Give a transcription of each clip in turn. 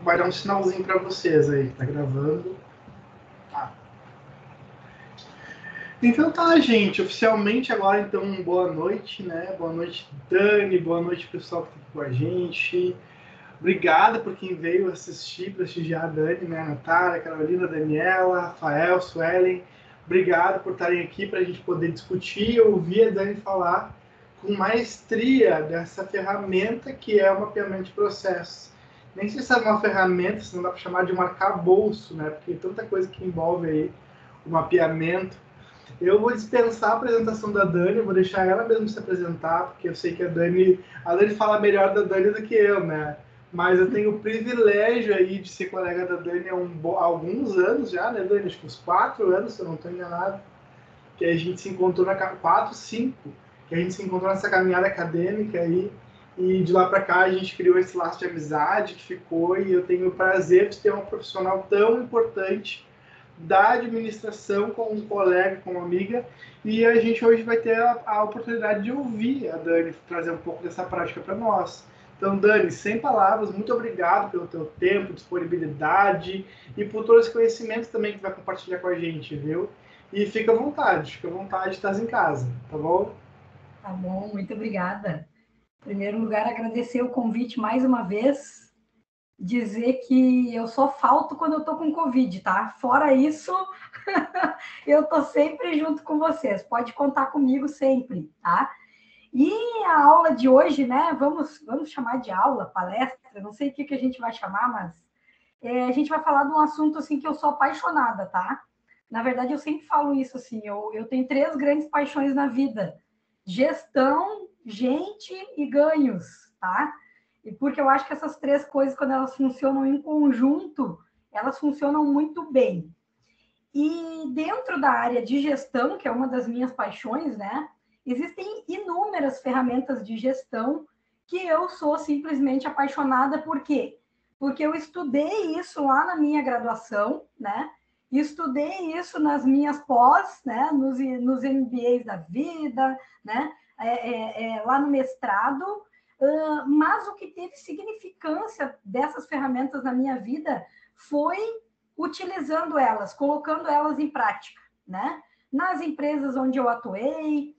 vai dar um sinalzinho para vocês aí, tá gravando. Tá. Então tá, gente, oficialmente agora, então, boa noite, né? Boa noite, Dani, boa noite, pessoal que tá aqui com a gente. Obrigado por quem veio assistir, prestigiar a Dani, né? A Natália, a Carolina, a Daniela, Rafael, Suelen. Obrigado por estarem aqui para a gente poder discutir e ouvir a Dani falar com maestria dessa ferramenta que é o mapeamento de processos. Nem sei se é uma ferramenta, se não dá para chamar de um arcabouço, né? Porque tem tanta coisa que envolve aí o mapeamento. Eu vou dispensar a apresentação da Dani, eu vou deixar ela mesmo se apresentar, porque eu sei que a Dani fala melhor da Dani do que eu, né? Mas eu tenho o privilégio aí de ser colega da Dani há alguns anos já, né, Dani? Acho que uns 4 anos, se eu não estou enganado, que a gente se encontrou 4, 5, que a gente se encontrou nessa caminhada acadêmica aí, e de lá para cá a gente criou esse laço de amizade que ficou, e eu tenho o prazer de ter uma profissional tão importante da administração com um colega, com uma amiga, e a gente hoje vai ter a oportunidade de ouvir a Dani trazer um pouco dessa prática para nós. Então, Dani, sem palavras, muito obrigado pelo teu tempo, disponibilidade e por todo esse conhecimento também que tu vai compartilhar com a gente, viu? E fica à vontade, estás em casa, tá bom? Tá bom, muito obrigada. Em primeiro lugar, agradecer o convite mais uma vez, dizer que eu só falto quando eu tô com Covid, tá? Fora isso, eu tô sempre junto com vocês, pode contar comigo sempre, tá? E a aula de hoje, né, vamos chamar de aula, palestra, não sei o que a gente vai chamar, mas a gente vai falar de um assunto, assim, que eu sou apaixonada, tá? Na verdade, eu sempre falo isso, assim, eu tenho 3 grandes paixões na vida: gestão, gente e ganhos, tá? E porque eu acho que essas 3 coisas, quando elas funcionam em conjunto, elas funcionam muito bem. E dentro da área de gestão, que é uma das minhas paixões, né, existem inúmeras ferramentas de gestão que eu sou simplesmente apaixonada. Por quê? Porque eu estudei isso lá na minha graduação, né? Estudei isso nas minhas pós, né? Nos MBAs da vida, né? Lá no mestrado. Mas o que teve significância dessas ferramentas na minha vida foi utilizando elas, colocando elas em prática, né? Nas empresas onde eu atuei,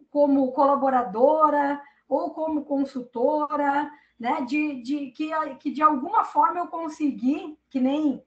como colaboradora ou como consultora, né? Que de alguma forma eu consegui, que nem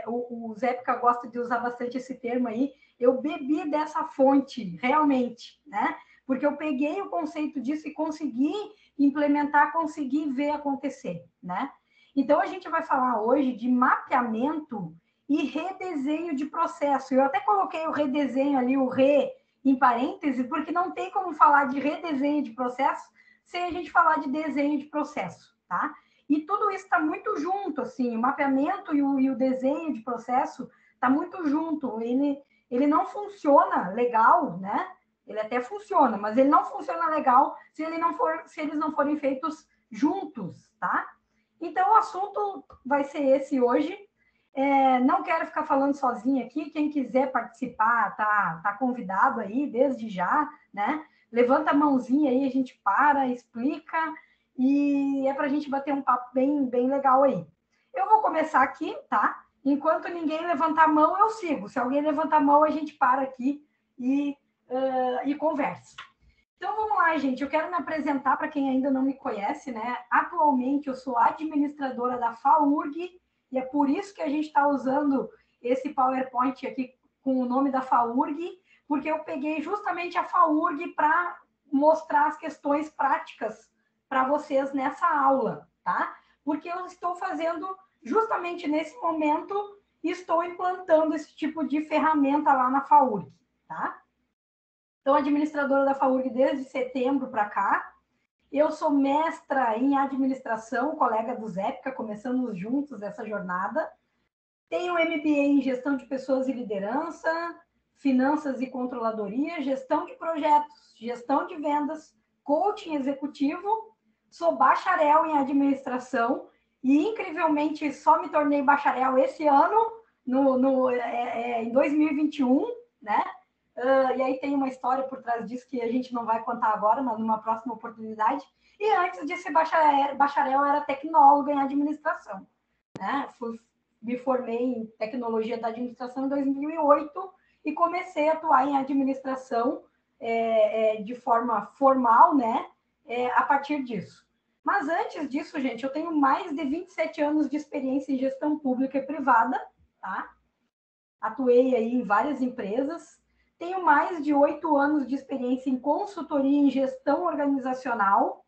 o Zépica gosta de usar bastante esse termo aí, eu bebi dessa fonte, realmente, né? Porque eu peguei o conceito disso e consegui implementar, consegui ver acontecer, né? Então, a gente vai falar hoje de mapeamento e redesenho de processo. Eu até coloquei o redesenho ali, o re em parêntese, porque não tem como falar de redesenho de processo sem a gente falar de desenho de processo, tá? E tudo isso está muito junto, assim, o mapeamento e o desenho de processo está muito junto. Ele não funciona legal, né? Ele até funciona, mas ele não funciona legal se eles não forem feitos juntos, tá? Então, o assunto vai ser esse hoje. Não quero ficar falando sozinha aqui. Quem quiser participar, tá convidado aí, desde já, né? Levanta a mãozinha aí, a gente explica, e é para a gente bater um papo bem, bem legal aí. Eu vou começar aqui, tá? Enquanto ninguém levantar a mão, eu sigo. Se alguém levantar a mão, a gente para aqui e conversa. Então, vamos lá, gente. Eu quero me apresentar para quem ainda não me conhece, né? Atualmente, eu sou administradora da FAURG, e é por isso que a gente está usando esse PowerPoint aqui com o nome da FAURG, porque eu peguei justamente a FAURG para mostrar as questões práticas para vocês nessa aula, tá? Porque eu estou fazendo, justamente nesse momento, estou implantando esse tipo de ferramenta lá na FAURG, tá? Então, administradora da FAURG desde setembro para cá. Eu sou mestra em administração, colega do Zépica, começamos juntos essa jornada. Tenho MBA em gestão de pessoas e liderança, finanças e controladoria, gestão de projetos, gestão de vendas, coaching executivo. Sou bacharel em administração e, incrivelmente, só me tornei bacharel esse ano, em 2021, né? E aí tem uma história por trás disso que a gente não vai contar agora, mas numa próxima oportunidade. E antes de ser bacharel era tecnóloga em administração, né? Me formei em tecnologia da administração em 2008 e comecei a atuar em administração de forma formal, né? A partir disso. Mas antes disso, gente, eu tenho mais de 27 anos de experiência em gestão pública e privada, tá? Atuei aí em várias empresas. Tenho mais de 8 anos de experiência em consultoria em gestão organizacional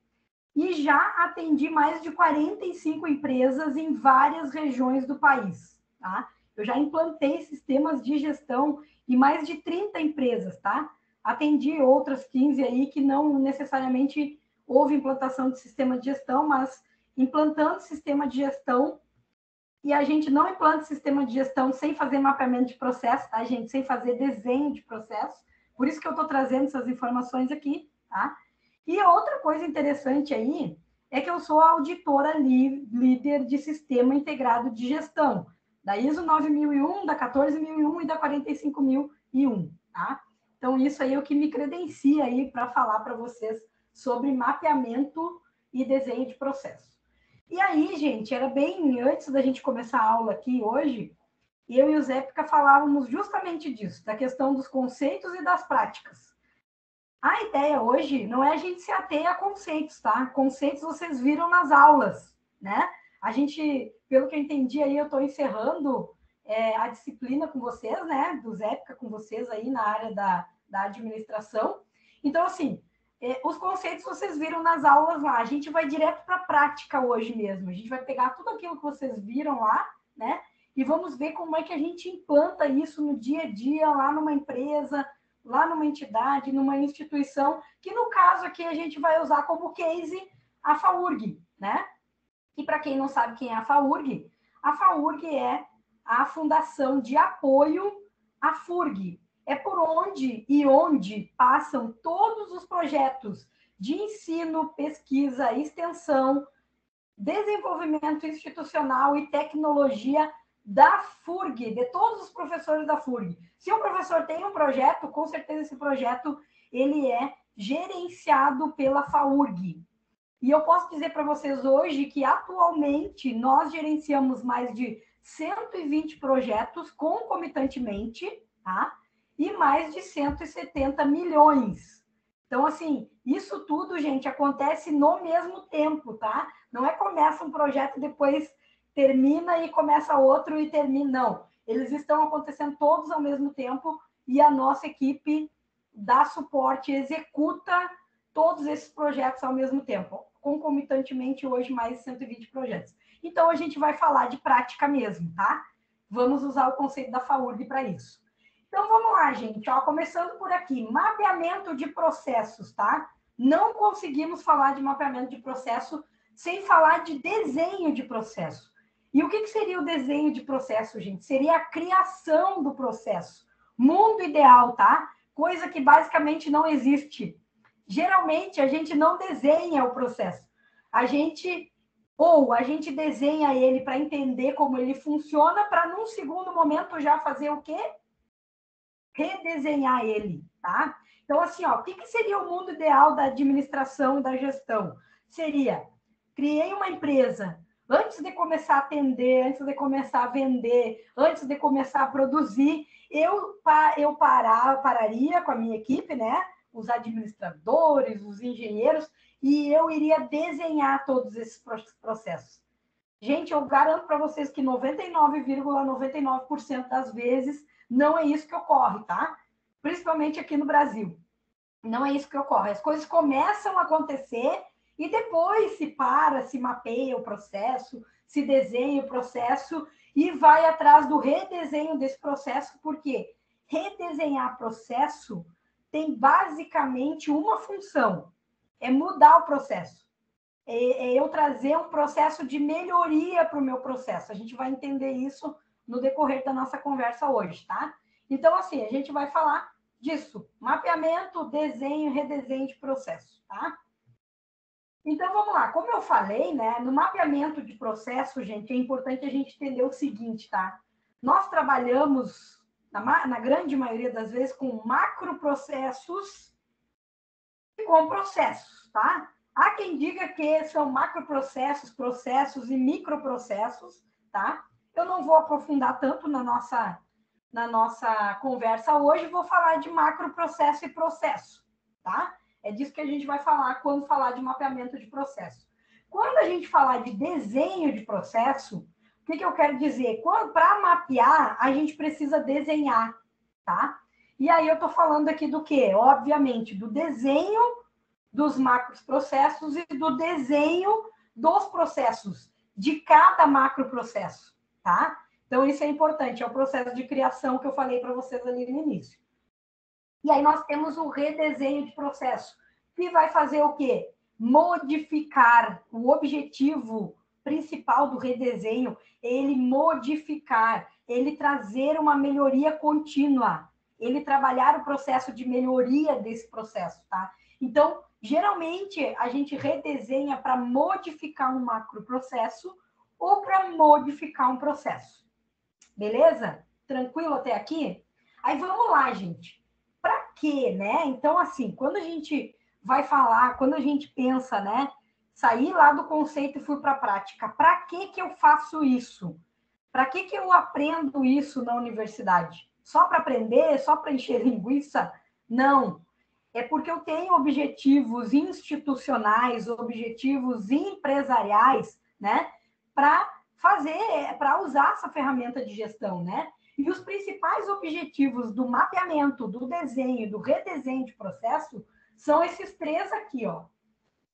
e já atendi mais de 45 empresas em várias regiões do país, tá? Eu já implantei sistemas de gestão em mais de 30 empresas, tá? Atendi outras 15 aí que não necessariamente houve implantação de sistema de gestão, mas implantando sistema de gestão, e a gente não implanta sistema de gestão sem fazer mapeamento de processo, tá, gente? Sem fazer desenho de processo. Por isso que eu estou trazendo essas informações aqui, tá? E outra coisa interessante aí é que eu sou auditora líder de sistema integrado de gestão, da ISO 9001, da 14001 e da 45001, tá? Então, isso aí é o que me credencia aí para falar para vocês sobre mapeamento e desenho de processo. E aí, gente, era bem antes da gente começar a aula aqui hoje, eu e o Zépica falávamos justamente disso, da questão dos conceitos e das práticas. A ideia hoje não é a gente se ater a conceitos, tá? Conceitos vocês viram nas aulas, né? A gente, pelo que eu entendi aí, eu estou encerrando a disciplina com vocês, né? Do Zépica com vocês aí na área da administração. Então, assim, os conceitos vocês viram nas aulas lá. A gente vai direto para a prática hoje mesmo. A gente vai pegar tudo aquilo que vocês viram lá, né? E vamos ver como é que a gente implanta isso no dia a dia, lá numa empresa, lá numa entidade, numa instituição, que no caso aqui a gente vai usar como case a FAURG, né? E para quem não sabe quem é a FAURG é a Fundação de Apoio à FURG. É por onde passam todos os projetos de ensino, pesquisa, extensão, desenvolvimento institucional e tecnologia da FURG, de todos os professores da FURG. Se um professor tem um projeto, com certeza esse projeto ele é gerenciado pela FAURG. E eu posso dizer para vocês hoje que atualmente nós gerenciamos mais de 120 projetos concomitantemente, tá? E mais de 170 milhões. Então, assim, isso tudo, gente, acontece no mesmo tempo, tá? Não é começa um projeto e depois termina e começa outro e termina, não. Eles estão acontecendo todos ao mesmo tempo e a nossa equipe dá suporte, executa todos esses projetos ao mesmo tempo, concomitantemente hoje mais de 120 projetos. Então, a gente vai falar de prática mesmo, tá? Vamos usar o conceito da FAURG para isso. Então, vamos lá, gente. Ó, começando por aqui, mapeamento de processos, tá? Não conseguimos falar de mapeamento de processo sem falar de desenho de processo. E o que seria o desenho de processo, gente? Seria a criação do processo. Mundo ideal, tá? Coisa que basicamente não existe. Geralmente, a gente não desenha o processo. A gente desenha ele para entender como ele funciona, para num segundo momento já fazer o quê? Redesenhar ele, tá? Então, assim, ó, o que seria o mundo ideal da administração e da gestão? Seria, criei uma empresa, antes de começar a atender, antes de começar a vender, antes de começar a produzir, eu pararia com a minha equipe, né? Os administradores, os engenheiros, e eu iria desenhar todos esses processos. Gente, eu garanto para vocês que 99,99% das vezes não é isso que ocorre, tá? Principalmente aqui no Brasil. Não é isso que ocorre. As coisas começam a acontecer e depois se mapeia o processo, se desenha o processo e vai atrás do redesenho desse processo, porque redesenhar processo tem basicamente uma função, é mudar o processo. É eu trazer um processo de melhoria para o meu processo. A gente vai entender isso no decorrer da nossa conversa hoje, tá? Então, assim, a gente vai falar disso. Mapeamento, desenho, redesenho de processo, tá? Então, vamos lá. Como eu falei, né? No mapeamento de processo, gente, é importante a gente entender o seguinte, tá? Nós trabalhamos na grande maioria das vezes, com macroprocessos e com processos, tá? Há quem diga que são macroprocessos, processos e microprocessos, tá? Eu não vou aprofundar tanto na nossa conversa hoje, vou falar de macroprocesso e processo, tá? É disso que a gente vai falar quando falar de mapeamento de processo. Quando a gente falar de desenho de processo, o que eu quero dizer? Para mapear, a gente precisa desenhar, tá? E aí eu estou falando aqui do quê? Obviamente, do desenho dos macroprocessos e do desenho dos processos, de cada macroprocesso, tá? Então, isso é importante, é o processo de criação que eu falei para vocês ali no início. E aí nós temos o redesenho de processo, que vai fazer o quê? Modificar. O objetivo principal do redesenho é ele modificar, ele trazer uma melhoria contínua, ele trabalhar o processo de melhoria desse processo, tá? Então, geralmente, a gente redesenha para modificar um macroprocesso ou para modificar um processo. Beleza? Tranquilo até aqui? Aí vamos lá, gente. Para quê, né? Então, assim, quando a gente vai falar, quando a gente pensa, né? Sair lá do conceito e fui para a prática. Para que eu faço isso? Para que eu aprendo isso na universidade? Só para aprender? Só para encher linguiça? Não. É porque eu tenho objetivos institucionais, objetivos empresariais, né? Para usar essa ferramenta de gestão, né? E os principais objetivos do mapeamento, do desenho, do redesenho de processo são esses três aqui, ó.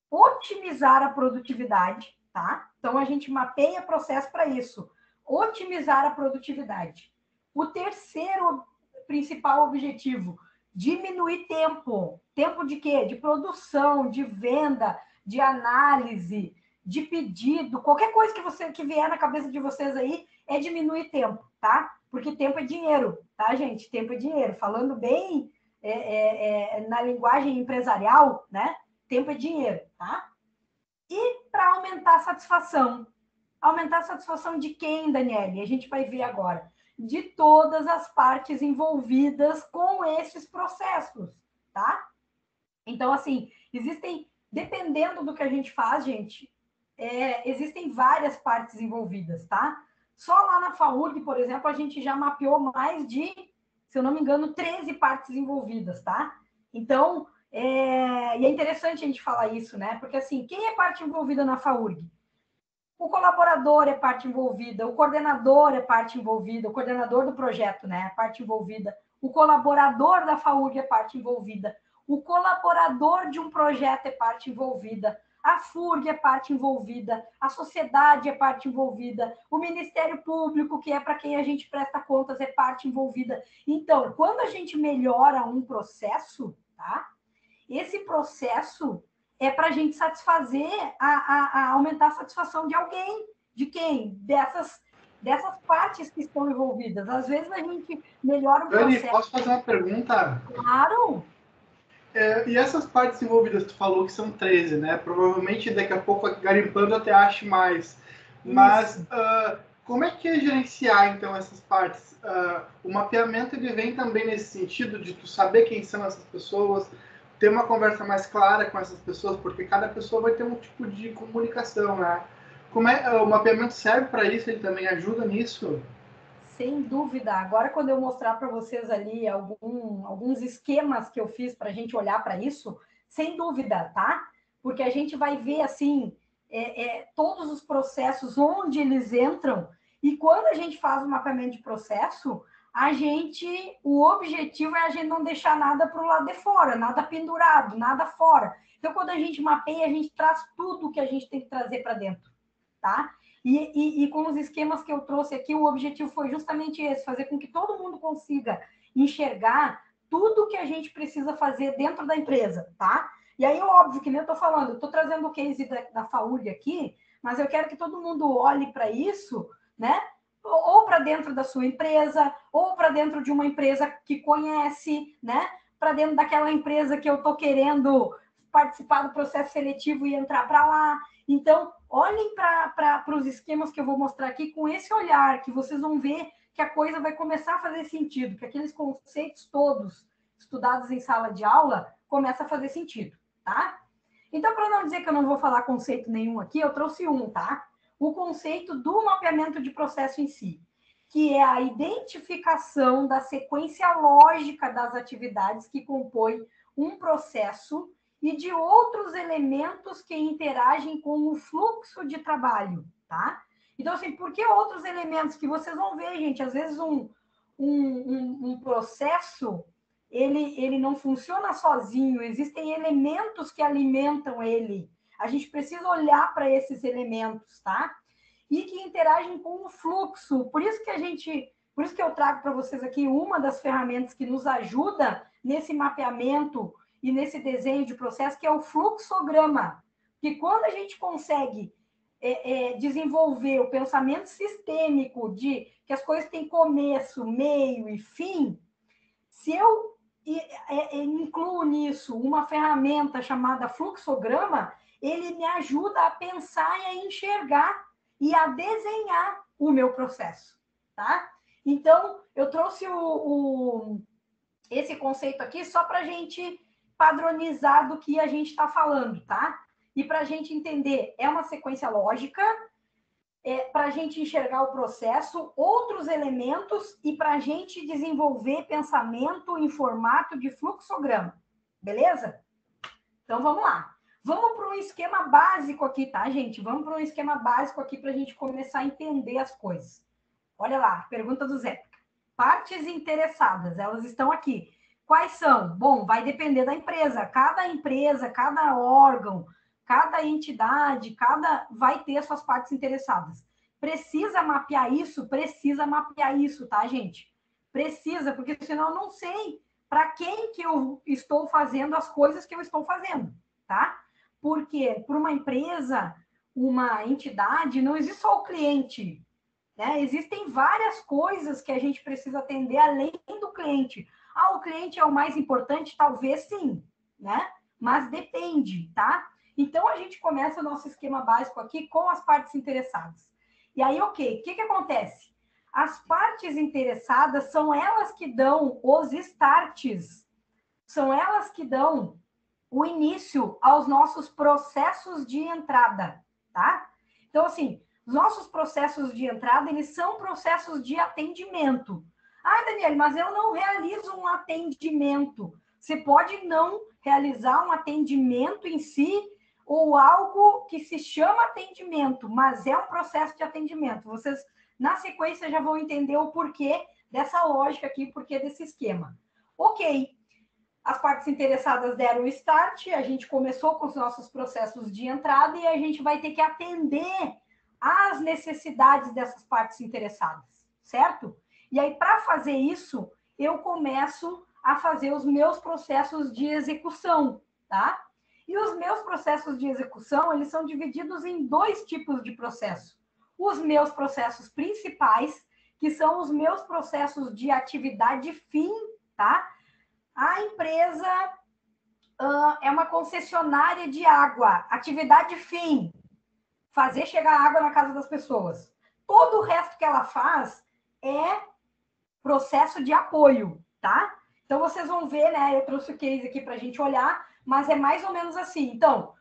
Otimizar a produtividade, tá? Então, a gente mapeia processo para isso. Otimizar a produtividade. O terceiro principal objetivo, diminuir tempo. Tempo de quê? De produção, de venda, de análise, de pedido. Qualquer coisa que vier na cabeça de vocês aí é diminuir tempo, tá? Porque tempo é dinheiro, tá, gente? Tempo é dinheiro. Falando bem na linguagem empresarial, né? Tempo é dinheiro, tá? E para aumentar a satisfação. Aumentar a satisfação de quem, Daniele? A gente vai ver agora. De todas as partes envolvidas com esses processos, tá? Então, assim, dependendo do que a gente faz, gente, existem várias partes envolvidas, tá? Só lá na FAURG, por exemplo, a gente já mapeou mais de, se eu não me engano, 13 partes envolvidas, tá? Então, e é interessante a gente falar isso, né? Porque, assim, quem é parte envolvida na FAURG? O colaborador é parte envolvida, o coordenador é parte envolvida, o coordenador do projeto, né, é parte envolvida, o colaborador da FAURG é parte envolvida, o colaborador de um projeto é parte envolvida, a FURG é parte envolvida, a sociedade é parte envolvida, o Ministério Público, que é para quem a gente presta contas, é parte envolvida. Então, quando a gente melhora um processo, tá? Esse processo é para a gente satisfazer, aumentar a satisfação de alguém. De quem? Dessas partes que estão envolvidas. Às vezes a gente melhora o processo. Dani, posso fazer uma pergunta? Claro! E essas partes envolvidas, tu falou que são 13, né? Provavelmente daqui a pouco, garimpando, até ache mais. Mas como é que é gerenciar, então, essas partes? O mapeamento, ele vem também nesse sentido de tu saber quem são essas pessoas, ter uma conversa mais clara com essas pessoas, porque cada pessoa vai ter um tipo de comunicação, né? O mapeamento serve para isso? Ele também ajuda nisso? Sem dúvida. Agora, quando eu mostrar para vocês ali alguns esquemas que eu fiz para a gente olhar para isso, sem dúvida, tá? Porque a gente vai ver, assim, todos os processos, onde eles entram, e quando a gente faz o mapeamento de processo, o objetivo é a gente não deixar nada para o lado de fora, nada pendurado, nada fora. Então, quando a gente mapeia, a gente traz tudo que a gente tem que trazer para dentro, tá? E com os esquemas que eu trouxe aqui, o objetivo foi justamente esse, fazer com que todo mundo consiga enxergar tudo que a gente precisa fazer dentro da empresa, tá? E aí, óbvio, que nem eu estou falando, eu estou trazendo o case da FAURG aqui, mas eu quero que todo mundo olhe para isso, né? Ou para dentro da sua empresa, ou para dentro de uma empresa que conhece, né? Para dentro daquela empresa que eu estou querendo participar do processo seletivo e entrar para lá. Então, olhem para os esquemas que eu vou mostrar aqui com esse olhar, que vocês vão ver que a coisa vai começar a fazer sentido, que aqueles conceitos todos estudados em sala de aula começam a fazer sentido, tá? Então, para não dizer que eu não vou falar conceito nenhum aqui, eu trouxe um, tá? O conceito do mapeamento de processo em si, que é a identificação da sequência lógica das atividades que compõem um processo e de outros elementos que interagem com o fluxo de trabalho, tá? Então, assim, por que outros elementos que vocês vão ver, gente? Às vezes um processo, ele não funciona sozinho, existem elementos que alimentam ele. A gente precisa olhar para esses elementos, tá? E que interagem com o fluxo. Por isso que eu trago para vocês aqui uma das ferramentas que nos ajuda nesse mapeamento e nesse desenho de processo, que é o fluxograma. Que quando a gente consegue desenvolver o pensamento sistêmico de que as coisas têm começo, meio e fim, se eu incluo nisso uma ferramenta chamada fluxograma, ele me ajuda a pensar e a enxergar e a desenhar o meu processo, tá? Então, eu trouxe esse conceito aqui só para a gente padronizar do que a gente está falando, tá? E para a gente entender, é uma sequência lógica, para a gente enxergar o processo, outros elementos e para a gente desenvolver pensamento em formato de fluxograma, beleza? Então, vamos lá. Vamos para um esquema básico aqui, tá, gente? Vamos para um esquema básico aqui para a gente começar a entender as coisas. Olha lá, pergunta do Zé. Partes interessadas, elas estão aqui. Quais são? Bom, vai depender da empresa, cada órgão, cada entidade, vai ter suas partes interessadas. Precisa mapear isso, tá, gente? Precisa, porque senão eu não sei para quem que eu estou fazendo as coisas que eu estou fazendo, tá? Porque para uma empresa, uma entidade, não existe só o cliente, né? Existem várias coisas que a gente precisa atender além do cliente. Ah, o cliente é o mais importante? Talvez sim, né? Mas depende, tá? Então, a gente começa o nosso esquema básico aqui com as partes interessadas. E aí, ok, o que acontece? As partes interessadas são elas que dão os starts, são elas que dão o início aos nossos processos de entrada, tá? Então, assim, os nossos processos de entrada, eles são processos de atendimento. Ah, Daniele, mas eu não realizo um atendimento. Você pode não realizar um atendimento em si ou algo que se chama atendimento, mas é um processo de atendimento. Vocês, na sequência, já vão entender o porquê dessa lógica aqui, porquê desse esquema. Ok, as partes interessadas deram o start, a gente começou com os nossos processos de entrada e a gente vai ter que atender às necessidades dessas partes interessadas, certo? E aí, para fazer isso, eu começo a fazer os meus processos de execução, tá? E os meus processos de execução, eles são divididos em dois tipos de processo. Os meus processos principais, que são os meus processos de atividade fim, tá? A empresa é uma concessionária de água, atividade fim, fazer chegar água na casa das pessoas. Todo o resto que ela faz é processo de apoio, tá? Então, vocês vão ver, né? Eu trouxe o case aqui para a gente olhar, mas é mais ou menos assim. Então,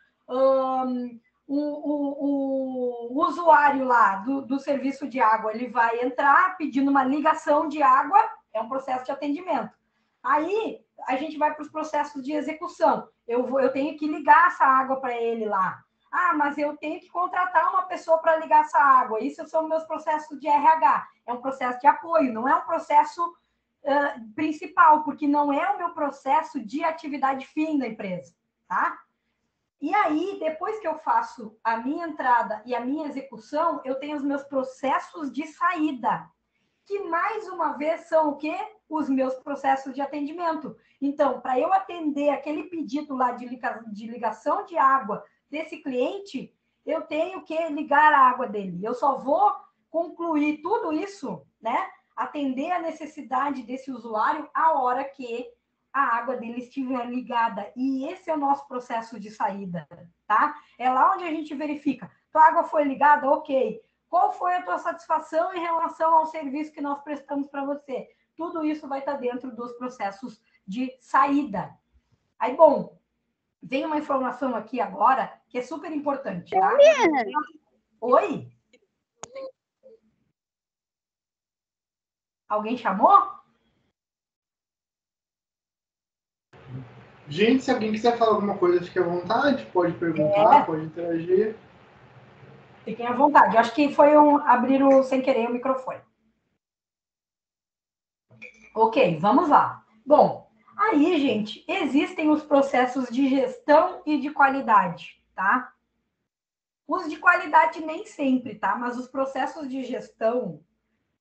o usuário lá do serviço de água, ele vai entrar pedindo uma ligação de água, é um processo de atendimento. Aí, a gente vai para os processos de execução. Eu tenho que ligar essa água para ele lá. Ah, mas eu tenho que contratar uma pessoa para ligar essa água. Isso são meus processos de RH. É um processo de apoio, não é um processo principal, porque não é o meu processo de atividade fim da empresa, tá? E aí, depois que eu faço a minha entrada e a minha execução, eu tenho os meus processos de saída, que mais uma vez são o quê? Os meus processos de atendimento. Então, para eu atender aquele pedido lá de ligação de água desse cliente, eu tenho que ligar a água dele. Eu só vou concluir tudo isso, né? Atender a necessidade desse usuário a hora que a água dele estiver ligada. E esse é o nosso processo de saída, tá? É lá onde a gente verifica. A água foi ligada, ok. Qual foi a tua satisfação em relação ao serviço que nós prestamos para você? Tudo isso vai estar dentro dos processos de saída. Aí, bom, vem uma informação aqui agora que é super importante, tá? Oi? Alguém chamou? Gente, se alguém quiser falar alguma coisa, fique à vontade, pode perguntar, pode interagir. Fiquem à vontade. Eu acho que foi abrir sem querer o microfone. Ok, vamos lá. Bom, aí, gente, existem os processos de gestão e de qualidade, tá? Os de qualidade nem sempre, tá? Mas os processos de gestão,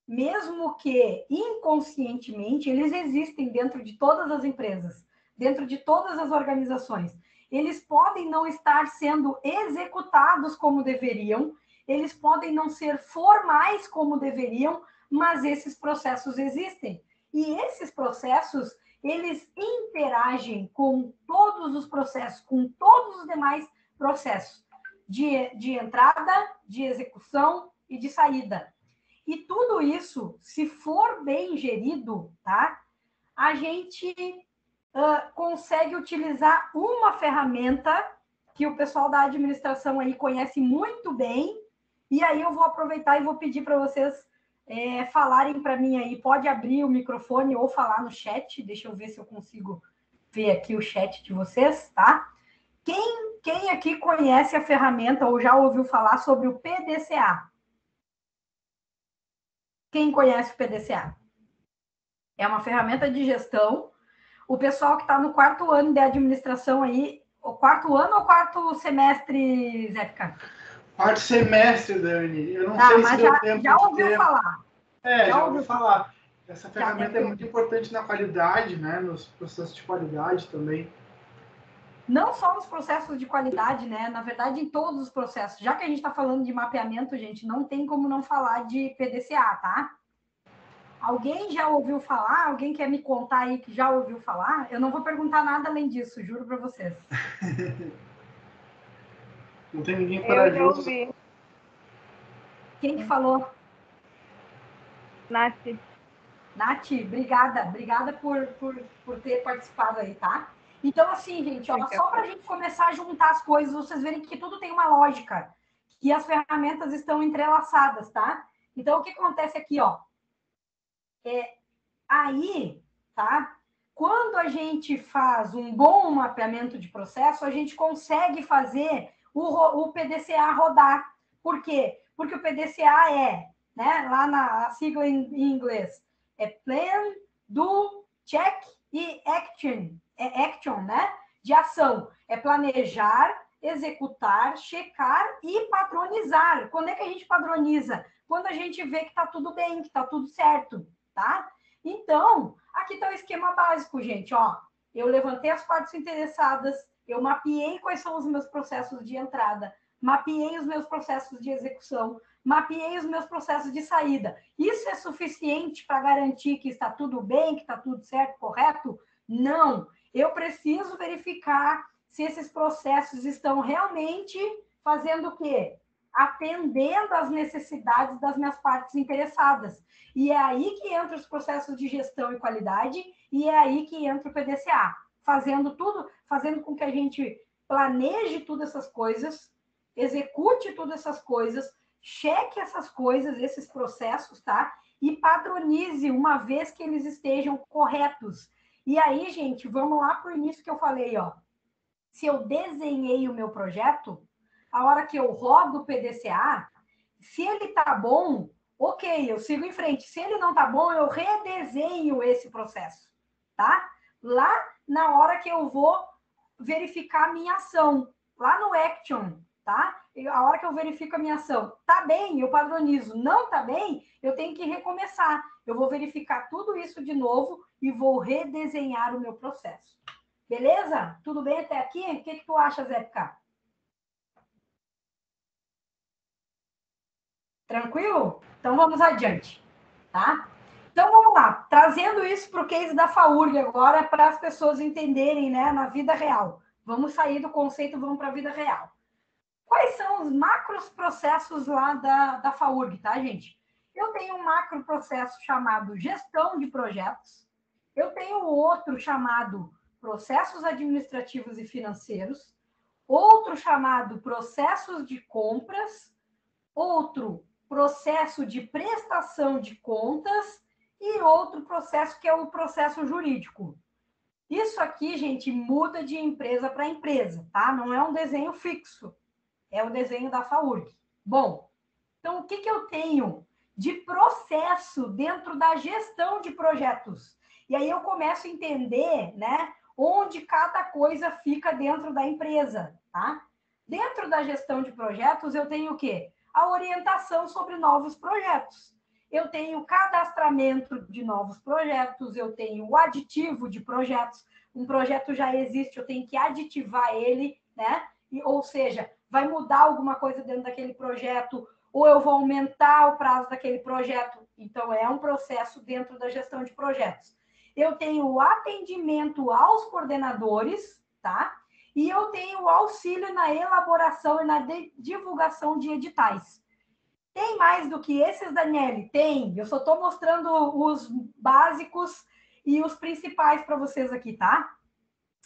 mesmo que inconscientemente, eles existem dentro de todas as empresas, dentro de todas as organizações. Eles podem não estar sendo executados como deveriam, eles podem não ser formais como deveriam, mas esses processos existem. E esses processos, eles interagem com todos os processos, com todos os demais processos de entrada, de execução e de saída. E tudo isso, se for bem gerido, tá? A gente consegue utilizar uma ferramenta que o pessoal da administração aí conhece muito bem. E aí eu vou aproveitar e vou pedir para vocês falarem para mim aí. Pode abrir o microfone ou falar no chat. Deixa eu ver se eu consigo ver aqui o chat de vocês, tá? Quem aqui conhece a ferramenta ou já ouviu falar sobre o PDCA? Quem conhece o PDCA? É uma ferramenta de gestão. O pessoal que está no 4º ano de administração aí, o 4º ano ou 4º semestre, Zéfica? 4º semestre, Dani. Eu não sei se deu tempo já ouviu falar. Já ouviu falar. Essa ferramenta é muito importante na qualidade, né? Nos processos de qualidade também. Não só nos processos de qualidade, né? Na verdade, em todos os processos. Já que a gente está falando de mapeamento, gente, não tem como não falar de PDCA, tá? Alguém já ouviu falar? Alguém quer me contar aí que já ouviu falar? Eu não vou perguntar nada além disso, juro para vocês. Não tem ninguém corajoso. Eu já ouvi. Quem que falou? Nath. Nath, obrigada. Obrigada por ter participado aí, tá? Então, assim, gente, ó, só para a gente começar a juntar as coisas, vocês verem que tudo tem uma lógica, que as ferramentas estão entrelaçadas, tá? Então, o que acontece aqui, ó? Aí, tá? Quando a gente faz um bom mapeamento de processo, a gente consegue fazer o PDCA rodar. Por quê? Porque o PDCA né, lá na sigla em inglês, é Plan, Do, Check e Action. É Action, né? De ação. É planejar, executar, checar e padronizar. Quando é que a gente padroniza? Quando a gente vê que está tudo bem, que está tudo certo, tá? Então, aqui está o esquema básico, gente. Ó, eu levantei as partes interessadas, eu mapeei quais são os meus processos de entrada, mapeei os meus processos de execução, mapeei os meus processos de saída. Isso é suficiente para garantir que está tudo bem, que está tudo certo, correto? Não. Eu preciso verificar se esses processos estão realmente fazendo o quê? Atendendo às necessidades das minhas partes interessadas. E é aí que entra os processos de gestão e qualidade, e é aí que entra o PDCA, fazendo com que a gente planeje todas essas coisas, execute todas essas coisas, cheque essas coisas, esses processos, tá? E padronize uma vez que eles estejam corretos. E aí, gente, vamos lá para o início que eu falei, ó. Se eu desenhei o meu projeto, a hora que eu rodo o PDCA, se ele tá bom, ok, eu sigo em frente. Se ele não tá bom, eu redesenho esse processo, tá? Lá na hora que eu vou verificar a minha ação, lá no Action, tá? A hora que eu verifico a minha ação, tá bem, eu padronizo. Não tá bem, eu tenho que recomeçar. Eu vou verificar tudo isso de novo e vou redesenhar o meu processo. Beleza? Tudo bem até aqui? O que tu acha, Zé Picar? Tranquilo? Então vamos adiante, tá? Então vamos lá, trazendo isso para o case da FAURG agora, para as pessoas entenderem, né, na vida real. Vamos sair do conceito, vamos para a vida real. Quais são os macros processos lá da FAURG, tá, gente? Eu tenho um macro processo chamado gestão de projetos, eu tenho outro chamado processos administrativos e financeiros, outro chamado processos de compras, outro processo de prestação de contas e outro processo que é o processo jurídico. Isso aqui, gente, muda de empresa para empresa, tá? Não é um desenho fixo, é o desenho da FAURG. Bom, então o que eu tenho de processo dentro da gestão de projetos? E aí eu começo a entender, né, onde cada coisa fica dentro da empresa, tá? Dentro da gestão de projetos, eu tenho o quê? A orientação sobre novos projetos. Eu tenho cadastramento de novos projetos, eu tenho o aditivo de projetos. Um projeto já existe, eu tenho que aditivar ele, né? Ou seja, vai mudar alguma coisa dentro daquele projeto, ou eu vou aumentar o prazo daquele projeto. Então, é um processo dentro da gestão de projetos. Eu tenho o atendimento aos coordenadores, tá? E eu tenho o auxílio na elaboração e na divulgação de editais. Tem mais do que esses, Daniele? Tem. Eu só estou mostrando os básicos e os principais para vocês aqui, tá?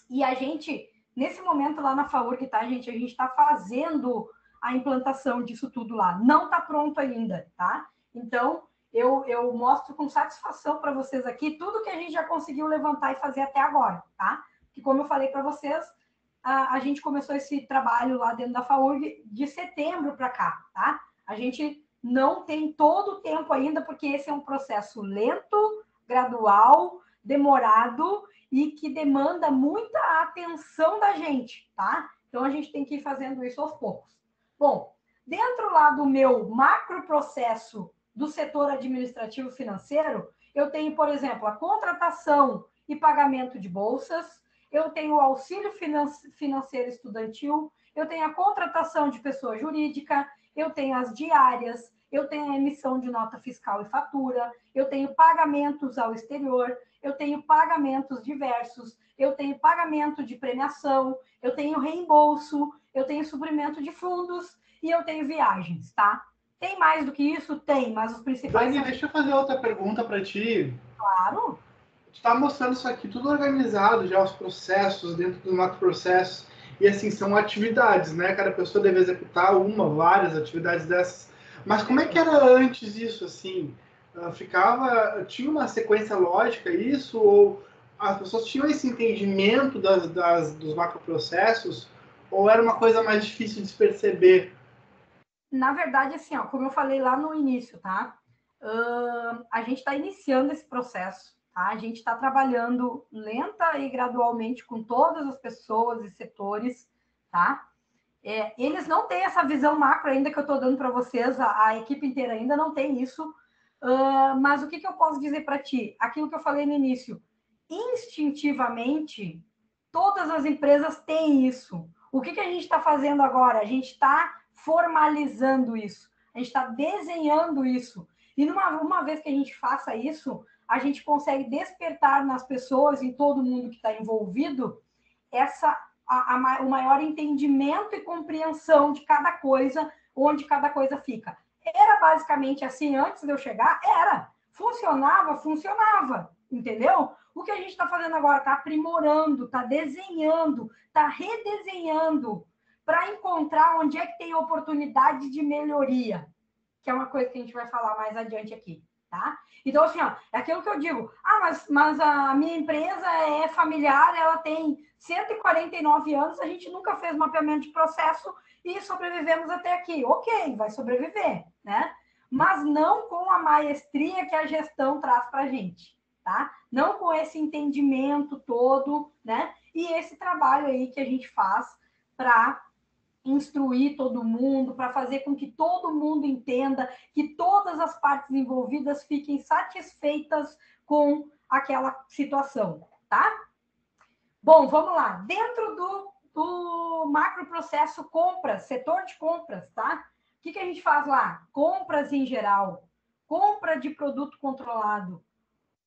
E a gente, nesse momento lá na FAURG, tá, gente? A gente está fazendo a implantação disso tudo lá. Não está pronto ainda, tá? Então, eu mostro com satisfação para vocês aqui tudo que a gente já conseguiu levantar e fazer até agora, tá? Que, como eu falei para vocês, a gente começou esse trabalho lá dentro da FAURG de setembro para cá, tá? A gente não tem todo o tempo ainda, porque esse é um processo lento, gradual, demorado e que demanda muita atenção da gente, tá? Então, a gente tem que ir fazendo isso aos poucos. Bom, dentro lá do meu macro processo do setor administrativo financeiro, eu tenho, por exemplo, a contratação e pagamento de bolsas, eu tenho o auxílio financeiro estudantil, eu tenho a contratação de pessoa jurídica, eu tenho as diárias, eu tenho a emissão de nota fiscal e fatura, eu tenho pagamentos ao exterior, eu tenho pagamentos diversos, eu tenho pagamento de premiação, eu tenho reembolso, eu tenho suprimento de fundos e eu tenho viagens, tá? Tem mais do que isso? Tem, mas os principais... Dani, deixa eu fazer outra pergunta para ti. Claro. Tu está mostrando isso aqui tudo organizado, já os processos, dentro dos macroprocessos. E assim, são atividades, né? Cada pessoa deve executar várias atividades dessas. Mas como é que era antes isso, assim? Tinha uma sequência lógica isso? Ou as pessoas tinham esse entendimento dos macroprocessos? Ou era uma coisa mais difícil de se perceber? Na verdade, assim, ó, como eu falei lá no início, tá? A gente está iniciando esse processo, tá? A gente está trabalhando lenta e gradualmente com todas as pessoas e setores, tá? Eles não têm essa visão macro ainda que eu estou dando para vocês, a equipe inteira ainda não tem isso, mas o que eu posso dizer para ti? Aquilo que eu falei no início, instintivamente, todas as empresas têm isso. O que a gente está fazendo agora? A gente está formalizando isso, a gente está desenhando isso. E uma vez que a gente faça isso, a gente consegue despertar nas pessoas, em todo mundo que está envolvido, o maior entendimento e compreensão de cada coisa, onde cada coisa fica. Era basicamente assim antes de eu chegar? Era. Funcionava, entendeu? O que a gente está fazendo agora? Está aprimorando, está desenhando, está redesenhando para encontrar onde é que tem oportunidade de melhoria, que é uma coisa que a gente vai falar mais adiante aqui, tá? Então, assim, ó, é aquilo que eu digo, mas a minha empresa é familiar, ela tem 149 anos, a gente nunca fez mapeamento de processo e sobrevivemos até aqui. Ok, vai sobreviver, né? Mas não com a maestria que a gestão traz para a gente, tá? Não com esse entendimento todo, né? E esse trabalho aí que a gente faz para instruir todo mundo, para fazer com que todo mundo entenda, que todas as partes envolvidas fiquem satisfeitas com aquela situação, tá? Bom, vamos lá. Dentro do macro processo compras, setor de compras, tá? O que a gente faz lá? Compras em geral, compra de produto controlado,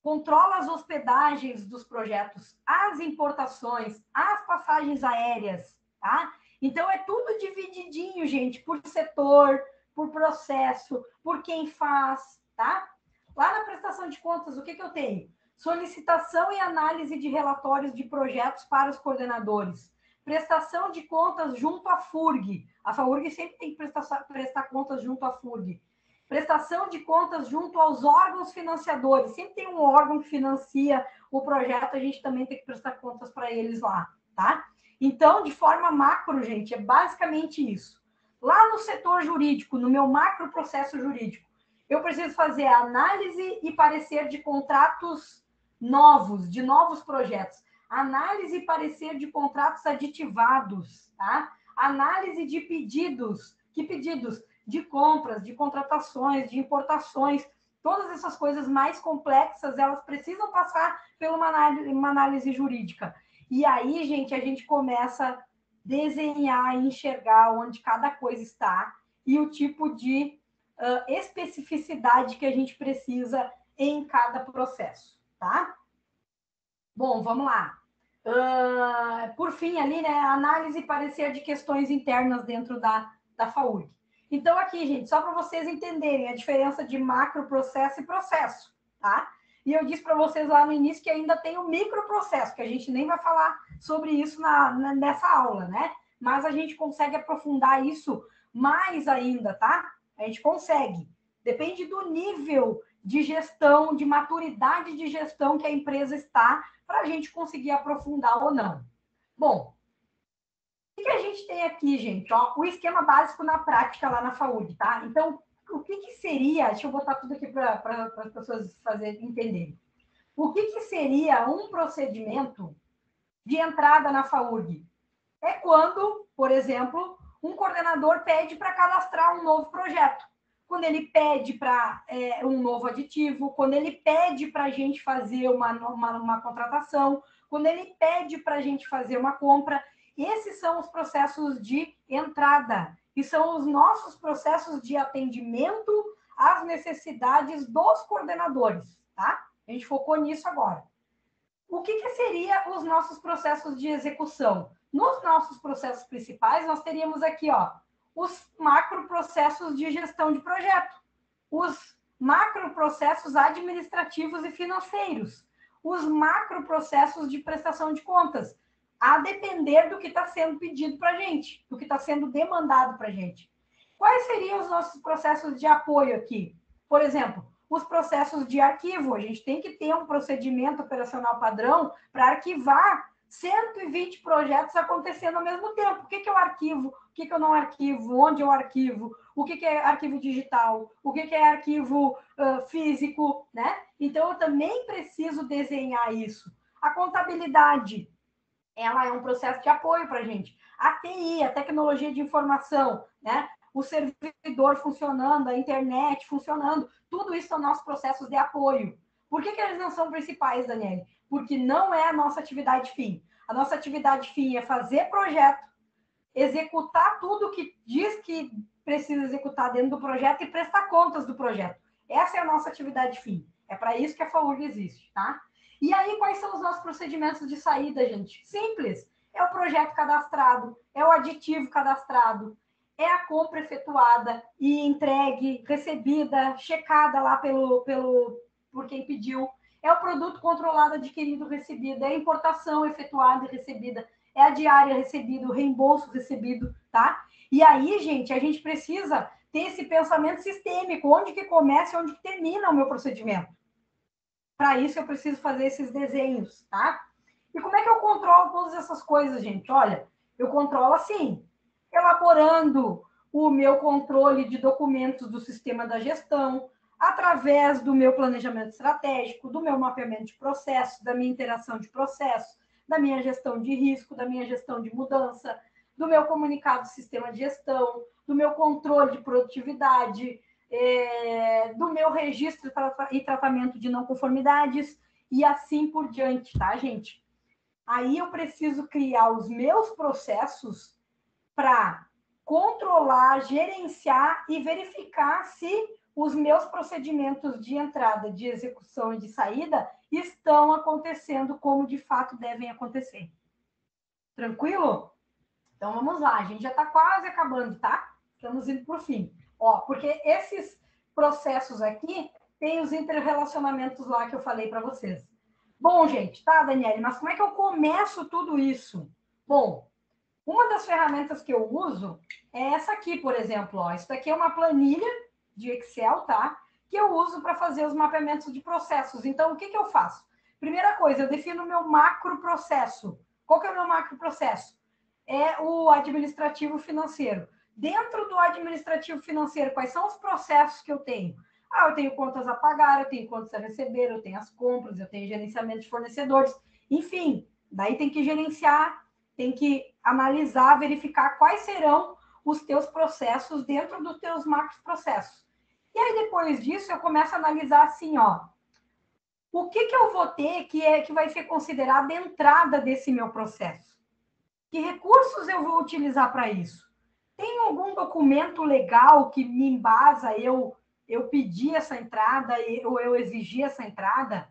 controla as hospedagens dos projetos, as importações, as passagens aéreas, tá? Então, é tudo divididinho, gente, por setor, por processo, por quem faz, tá? Lá na prestação de contas, o que eu tenho? Solicitação e análise de relatórios de projetos para os coordenadores. Prestação de contas junto à FURG. A FURG sempre tem que prestar contas junto à FURG. Prestação de contas junto aos órgãos financiadores. Sempre tem um órgão que financia o projeto, a gente também tem que prestar contas para eles lá, tá? Então, de forma macro, gente, é basicamente isso. Lá no setor jurídico, no meu macro processo jurídico, eu preciso fazer a análise e parecer de contratos novos, de novos projetos. Análise e parecer de contratos aditivados, tá? Análise de pedidos. Que pedidos? De compras, de contratações, de importações. Todas essas coisas mais complexas, elas precisam passar por uma análise jurídica. E aí, gente, a gente começa a desenhar e enxergar onde cada coisa está e o tipo de especificidade que a gente precisa em cada processo, tá? Bom, vamos lá. Por fim, ali, né, análise e parecer de questões internas dentro da FAURG. Então, aqui, gente, só para vocês entenderem a diferença de macro processo e processo, tá? E eu disse para vocês lá no início que ainda tem o microprocesso, que a gente nem vai falar sobre isso nessa aula, né? Mas a gente consegue aprofundar isso mais ainda, tá? A gente consegue. Depende do nível de gestão, de maturidade de gestão que a empresa está, para a gente conseguir aprofundar ou não. Bom, o que a gente tem aqui, gente? Ó, o esquema básico na prática lá na FAURG, tá? Então, o que seria... Deixa eu botar tudo aqui para as pessoas entenderem. O que seria um procedimento de entrada na FAURG? É quando, por exemplo, um coordenador pede para cadastrar um novo projeto. Quando ele pede para um novo aditivo, quando ele pede para a gente fazer uma contratação, quando ele pede para a gente fazer uma compra. Esses são os processos de entrada e são os nossos processos de atendimento às necessidades dos coordenadores, tá? A gente focou nisso agora. O que seria os nossos processos de execução? Nos nossos processos principais, nós teríamos aqui, ó, os macroprocessos de gestão de projeto, os macroprocessos administrativos e financeiros, os macroprocessos de prestação de contas, a depender do que está sendo pedido para a gente, do que está sendo demandado para a gente. Quais seriam os nossos processos de apoio aqui? Por exemplo, os processos de arquivo. A gente tem que ter um procedimento operacional padrão para arquivar 120 projetos acontecendo ao mesmo tempo. O que eu arquivo? O que eu não arquivo? Onde eu arquivo? O que é arquivo digital? O que é arquivo físico? Né? Então, eu também preciso desenhar isso. A contabilidade, ela é um processo de apoio para a gente. A TI, a tecnologia de informação, né? O servidor funcionando, a internet funcionando, tudo isso são nossos processos de apoio. Por que eles não são principais, Daniele? Porque não é a nossa atividade fim. A nossa atividade fim é fazer projeto, executar tudo que diz que precisa executar dentro do projeto e prestar contas do projeto. Essa é a nossa atividade fim. É para isso que a FAURG existe, tá? E aí, quais são os nossos procedimentos de saída, gente? Simples. É o projeto cadastrado, é o aditivo cadastrado, é a compra efetuada e entregue, recebida, checada lá por quem pediu. É o produto controlado, adquirido, recebido. É a importação efetuada e recebida. É a diária recebida, o reembolso recebido, tá? E aí, gente, a gente precisa ter esse pensamento sistêmico. Onde que começa e onde que termina o meu procedimento? Para isso, eu preciso fazer esses desenhos, tá? E como é que eu controlo todas essas coisas, gente? Olha, eu controlo assim, elaborando o meu controle de documentos do sistema da gestão, através do meu planejamento estratégico, do meu mapeamento de processos, da minha interação de processos, da minha gestão de risco, da minha gestão de mudança, do meu comunicado do sistema de gestão, do meu controle de produtividade, do meu registro e tratamento de não conformidades, e assim por diante, tá, gente? Aí eu preciso criar os meus processos para controlar, gerenciar e verificar se os meus procedimentos de entrada, de execução e de saída estão acontecendo como de fato devem acontecer. Tranquilo? Então, vamos lá. A gente já está quase acabando, tá? Estamos indo para o fim. Ó, porque esses processos aqui têm os interrelacionamentos lá que eu falei para vocês. Bom, gente, tá, Daniele, mas como é que eu começo tudo isso? Bom, uma das ferramentas que eu uso é essa aqui, por exemplo. Ó. Isso daqui é uma planilha de Excel, tá? Que eu uso para fazer os mapeamentos de processos. Então, o que eu faço? Primeira coisa, eu defino o meu macro processo. Qual que é o meu macro processo? É o administrativo financeiro. Dentro do administrativo financeiro, quais são os processos que eu tenho? Ah, eu tenho contas a pagar, eu tenho contas a receber, eu tenho as compras, eu tenho gerenciamento de fornecedores. Enfim, daí tem que gerenciar, tem que analisar, verificar quais serão os teus processos dentro dos teus macros processos. E aí, depois disso, eu começo a analisar assim, ó, o que eu vou ter que vai ser considerado a entrada desse meu processo? Que recursos eu vou utilizar para isso? Tem algum documento legal que me embasa eu pedir essa entrada ou eu exigir essa entrada?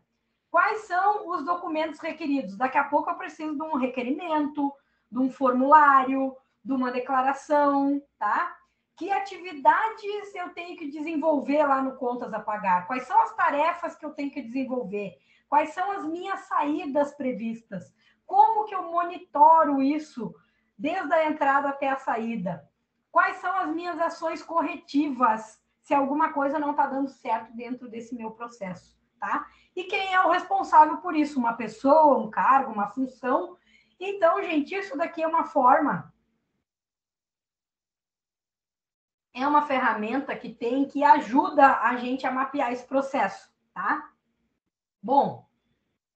Quais são os documentos requeridos? Daqui a pouco eu preciso de um requerimento, de um formulário, de uma declaração, tá? Que atividades eu tenho que desenvolver lá no Contas a Pagar? Quais são as tarefas que eu tenho que desenvolver? Quais são as minhas saídas previstas? Como que eu monitoro isso desde a entrada até a saída? Quais são as minhas ações corretivas se alguma coisa não está dando certo dentro desse meu processo, tá? E quem é o responsável por isso? Uma pessoa, um cargo, uma função? Então, gente, isso daqui é uma forma, é uma ferramenta que ajuda a gente a mapear esse processo, tá? Bom,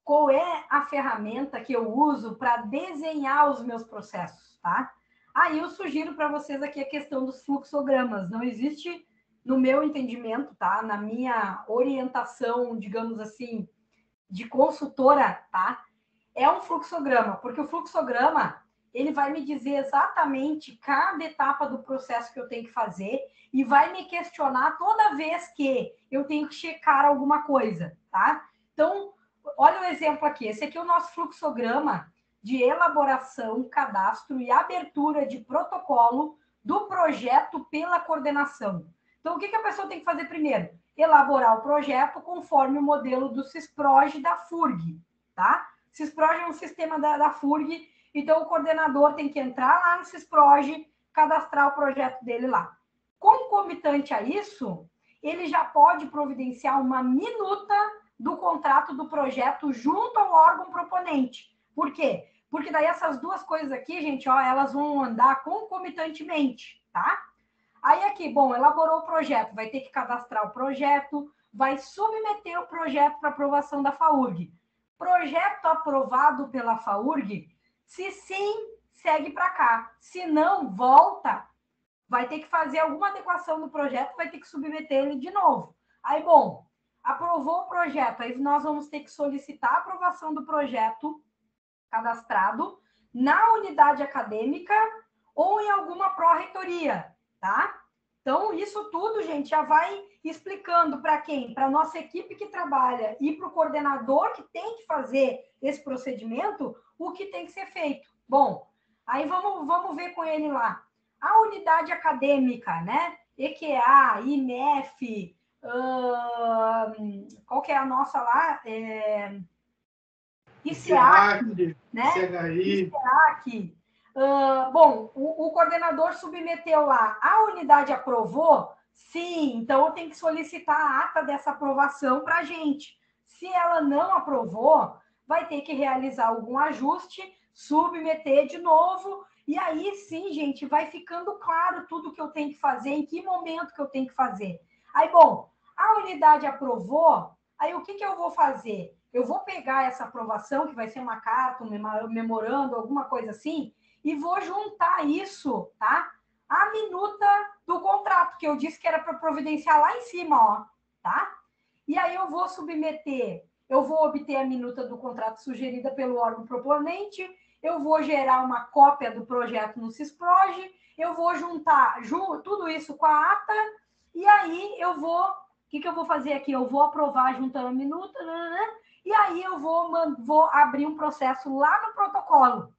qual é a ferramenta que eu uso para desenhar os meus processos, tá? Aí eu sugiro para vocês aqui a questão dos fluxogramas. Não existe, no meu entendimento, tá? Na minha orientação, digamos assim, de consultora, tá? É um fluxograma, porque o fluxograma, ele vai me dizer exatamente cada etapa do processo que eu tenho que fazer e vai me questionar toda vez que eu tenho que checar alguma coisa, tá? Então, olha o exemplo aqui. Esse aqui é o nosso fluxograma de elaboração, cadastro e abertura de protocolo do projeto pela coordenação. Então, o que a pessoa tem que fazer primeiro? Elaborar o projeto conforme o modelo do CISPROG da FURG, tá? CISPROG é um sistema da FURG, então o coordenador tem que entrar lá no CISPROG, cadastrar o projeto dele lá. Concomitante a isso, ele já pode providenciar uma minuta do contrato do projeto junto ao órgão proponente. Por quê? Porque daí essas duas coisas aqui, gente, ó, elas vão andar concomitantemente, tá? Aí aqui, bom, elaborou o projeto, vai ter que cadastrar o projeto, vai submeter o projeto para aprovação da FAURG. Projeto aprovado pela FAURG, se sim, segue para cá. Se não, volta, vai ter que fazer alguma adequação no projeto, vai ter que submeter ele de novo. Aí, bom, aprovou o projeto, aí nós vamos ter que solicitar a aprovação do projeto cadastrado na unidade acadêmica ou em alguma pró-reitoria, tá? Então, isso tudo, gente, já vai explicando para quem? Para a nossa equipe que trabalha e para o coordenador que tem que fazer esse procedimento, o que tem que ser feito. Bom, aí vamos ver com ele lá. A unidade acadêmica, né? EQA, IMF, qual que é a nossa lá? ICEAC, né? ICEAC. Bom, o coordenador submeteu lá, a unidade aprovou? Sim, então eu tenho que solicitar a ata dessa aprovação para a gente. Se ela não aprovou, vai ter que realizar algum ajuste, submeter de novo, e aí sim, gente, vai ficando claro tudo que eu tenho que fazer, em que momento que eu tenho que fazer. Aí, bom, a unidade aprovou, aí o que eu vou fazer? Eu vou pegar essa aprovação, que vai ser uma carta, um memorando, alguma coisa assim, e vou juntar isso, tá? A minuta do contrato, que eu disse que era para providenciar lá em cima, ó, tá? E aí eu vou submeter, eu vou obter a minuta do contrato sugerida pelo órgão proponente, eu vou gerar uma cópia do projeto no CISPROG, eu vou juntar tudo isso com a ata, e aí eu vou, o que eu vou fazer aqui? Eu vou aprovar juntando a minuta, e aí eu vou abrir um processo lá no protocolo.